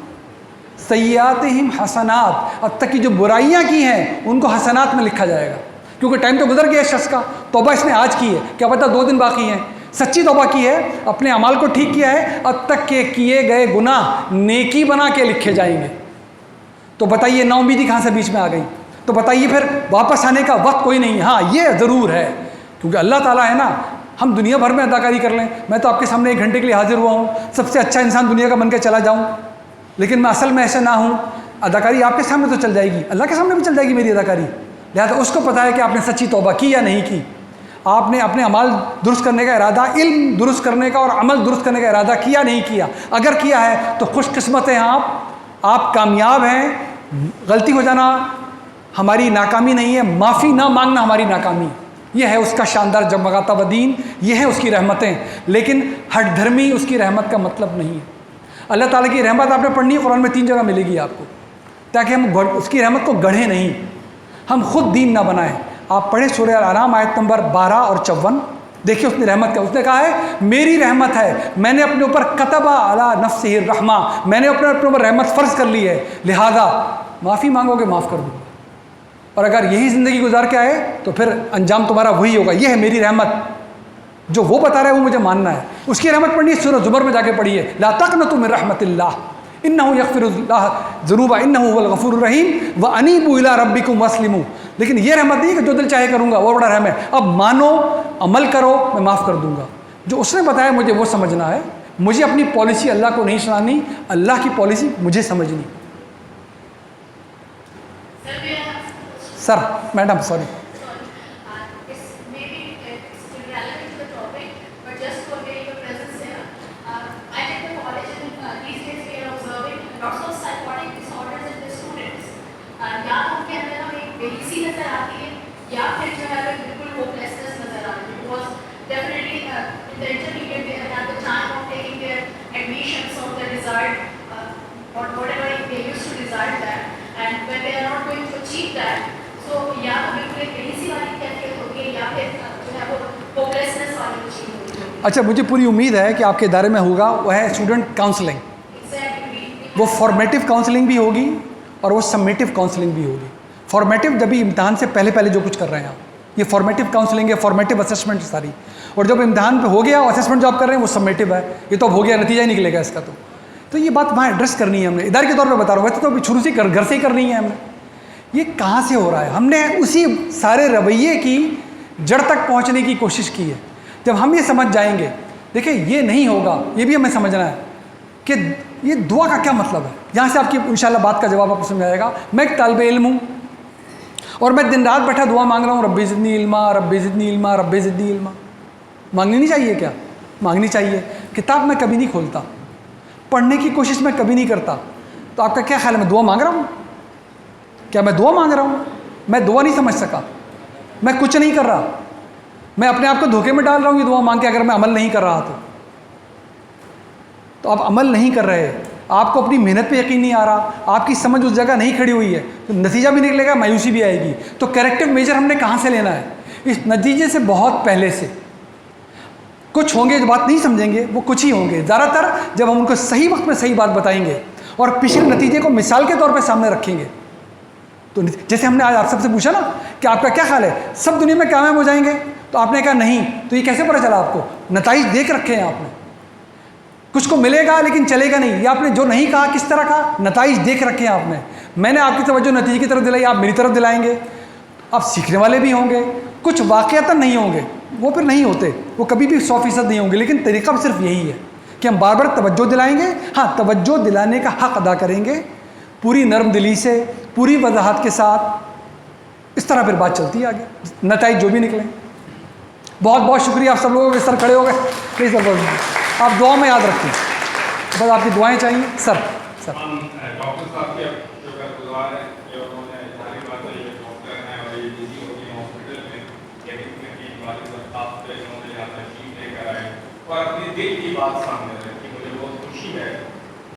[SPEAKER 1] سیئاتہم حسنات، اب تک کی جو برائیاں کی ہیں ان کو حسنات میں لکھا جائے گا، کیونکہ ٹائم تو گزر گیا اس شخص کا، توبہ اس نے آج کی ہے، کیا پتہ 2 دن باقی ہیں، سچی توبہ کی ہے، اپنے اعمال کو ٹھیک کیا ہے، اب تک کہ کیے گئے گناہ نیکی بنا کے لکھے جائیں گے۔ تو بتائیے نا امیدی کہاں سے بیچ میں آ گئی؟ تو بتائیے پھر واپس آنے کا وقت کوئی نہیں ہے۔ ہاں یہ ضرور ہے، کیونکہ اللہ تعالیٰ ہے نا، ہم دنیا بھر میں اداکاری کر لیں، میں تو آپ کے سامنے 1 گھنٹے کے لیے حاضر ہوا ہوں، سب سے اچھا انسان دنیا کا بن کے چلا جاؤں، لیکن میں اصل میں ایسا نہ ہوں، اداکاری آپ کے سامنے تو چل جائے گی، اللہ کے سامنے بھی چل جائے گی میری اداکاری، لہذا اس کو پتہ ہے کہ آپ نے سچی توبہ کی یا نہیں کی، آپ نے اپنے اعمال درست کرنے کا ارادہ، علم درست کرنے کا اور عمل درست کرنے کا ارادہ کیا نہیں کیا، اگر کیا ہے تو خوش قسمت ہیں آپ کامیاب ہیں۔ غلطی ہو جانا ہماری ناکامی نہیں ہے، معافی نہ مانگنا ہماری ناکامی، یہ ہے اس کا شاندار جگمگاتا ہوا دین، یہ ہے اس کی رحمتیں، لیکن ہٹ دھرمی اس کی رحمت کا مطلب نہیں ہے۔ اللہ تعالیٰ کی رحمت آپ نے پڑھنی ہے، قرآن میں 3 جگہ ملے گی آپ کو، تاکہ ہم اس کی رحمت کو گڑھیں نہیں، ہم خود دین نہ بنائیں۔ آپ پڑھیں سورہ الانعام آیت نمبر 12 اور 54، دیکھیے اس نے رحمت کا، اس نے کہا ہے میری رحمت ہے، میں نے اپنے اوپر کتب علی نفسہ الرحمہ، میں نے اپنے اوپر رحمت فرض کر لی ہے، لہذا معافی مانگو گے معاف کر دوں گا، اور اگر یہی زندگی گزار کے آئے تو پھر انجام تمہارا وہی ہوگا۔ یہ ہے میری رحمت، جو وہ بتا رہا ہے وہ مجھے ماننا ہے۔ اس کی رحمت پڑھنی ہے، سورہ زمر میں جا کے پڑھیے، لا تقنطوا من رحمت اللہ انہ یغفر الذنوب انہ هو الغفور الرحیم وانیبوا الی ربکم واسلموا۔ لیکن یہ رحمت نہیں ہے کہ جو دل چاہے کروں گا، وہ بڑا رحم ہے، اب مانو، عمل کرو، میں معاف کر دوں گا۔ جو اس نے بتایا مجھے وہ سمجھنا ہے، مجھے اپنی پالیسی اللہ کو نہیں سنانی، اللہ کی پالیسی مجھے سمجھنی۔ سر میڈم سوری، اچھا مجھے پوری امید ہے کہ آپ کے ادارے میں ہوگا، وہ ہے اسٹوڈنٹ کاؤنسلنگ۔ وہ فارمیٹیو کاؤنسلنگ بھی ہوگی اور وہ سمیٹیو کاؤنسلنگ بھی ہوگی۔ فارمیٹیو جب امتحان سے پہلے جو کچھ کر رہے ہیں آپ، یہ فارمیٹیو کاؤنسلنگ ہے، فارمیٹیو اسسمنٹ ساری، اور جب امتحان پہ ہو گیا اسسمنٹ جو آپ کر رہے ہیں وہ سمیٹیو ہے، یہ تو اب ہو گیا، نتیجہ ہی نکلے گا اس کا۔ تو یہ بات وہاں ایڈریس کرنی ہے ہم نے، ادارے کے طور پہ بتا رہا ہوں، ویسے تو ابھی شروع سے گھر سے ہی کرنی ہے ہم نے۔ یہ کہاں سے ہو رہا ہے؟ ہم نے اسی سارے رویے کی جڑ تک پہنچنے کی کوشش کی ہے۔ جب ہم یہ سمجھ جائیں گے، دیکھیں یہ نہیں ہوگا، یہ بھی ہمیں سمجھنا ہے کہ یہ دعا کا کیا مطلب ہے۔ یہاں سے آپ کی انشاءاللہ بات کا جواب آپ کو سمجھ آئے گا۔ میں ایک طالب علم ہوں اور میں دن رات بیٹھا دعا مانگ رہا ہوں، رب زدنی علما، رب زدنی علما، رب زدنی علما۔ مانگنی نہیں چاہیے کیا؟ مانگنی چاہیے۔ کتاب میں کبھی نہیں کھولتا، پڑھنے کی کوشش میں کبھی نہیں کرتا، تو آپ کا کیا خیال ہے میں دعا مانگ رہا ہوں؟ کیا میں دعا مانگ رہا ہوں؟ میں دعا نہیں سمجھ سکا، میں کچھ نہیں کر رہا، میں اپنے آپ کو دھوکے میں ڈال رہا ہوں یہ دعا مانگ کے، اگر میں عمل نہیں کر رہا تو آپ عمل نہیں کر رہے، آپ کو اپنی محنت پہ یقین نہیں آ رہا, آپ کی سمجھ اس جگہ نہیں کھڑی ہوئی ہے, تو نتیجہ بھی نکلے گا, مایوسی بھی آئے گی. تو کریکٹیو میجر ہم نے کہاں سے لینا ہے؟ اس نتیجے سے بہت پہلے سے. کچھ ہوں گے جو بات نہیں سمجھیں گے, وہ کچھ ہی ہوں گے. زیادہ تر جب ہم ان کو صحیح وقت میں صحیح بات بتائیں گے اور پچھلے نتیجے کو مثال کے طور پہ سامنے رکھیں گے, تو جیسے ہم نے آج آپ سب سے پوچھا نا کہ آپ کا کیا خیال ہے, سب دنیا میں کامیاب ہو جائیں گے, تو آپ نے کہا نہیں. تو یہ کیسے پتہ چلا آپ کو؟ نتائج دیکھ رکھے ہیں آپ نے. کچھ کو ملے گا لیکن چلے گا نہیں, یہ آپ نے جو نہیں کہا کس طرح کہا, نتائج دیکھ رکھے ہیں آپ نے. میں نے آپ کی توجہ نتیجے کی طرف دلائی, آپ میری طرف دلائیں گے. آپ سیکھنے والے بھی ہوں گے, کچھ واقعتاً نہیں ہوں گے, وہ پھر نہیں ہوتے, وہ کبھی بھی 100% نہیں ہوں گے, لیکن طریقہ صرف یہی ہے کہ ہم بار بار توجہ دلائیں گے. ہاں, توجہ دلانے کا حق ادا کریں گے پوری نرم دلی سے, پوری وضاحت کے ساتھ. اس طرح پھر بات چلتی ہے آگے, نتائج جو بھی نکلیں. بہت بہت شکریہ آپ سب لوگوں کے. سر کھڑے ہو گئے پلیز, آپ دعا میں یاد رکھیں, بس آپ کی دعائیں چاہیے. سر
[SPEAKER 4] ہم ڈاکٹر صاحب کے شکر گزار ہیں کہ انہوں نے ساری بات یہ ڈاکٹر ہیں اور یہ بزی ہوتی ہیں ہاسپٹل میں, لیکن کی بات آپ سے انہوں نے یہاں تشریف لے کر آئے اور اپنی دل کی بات سامنے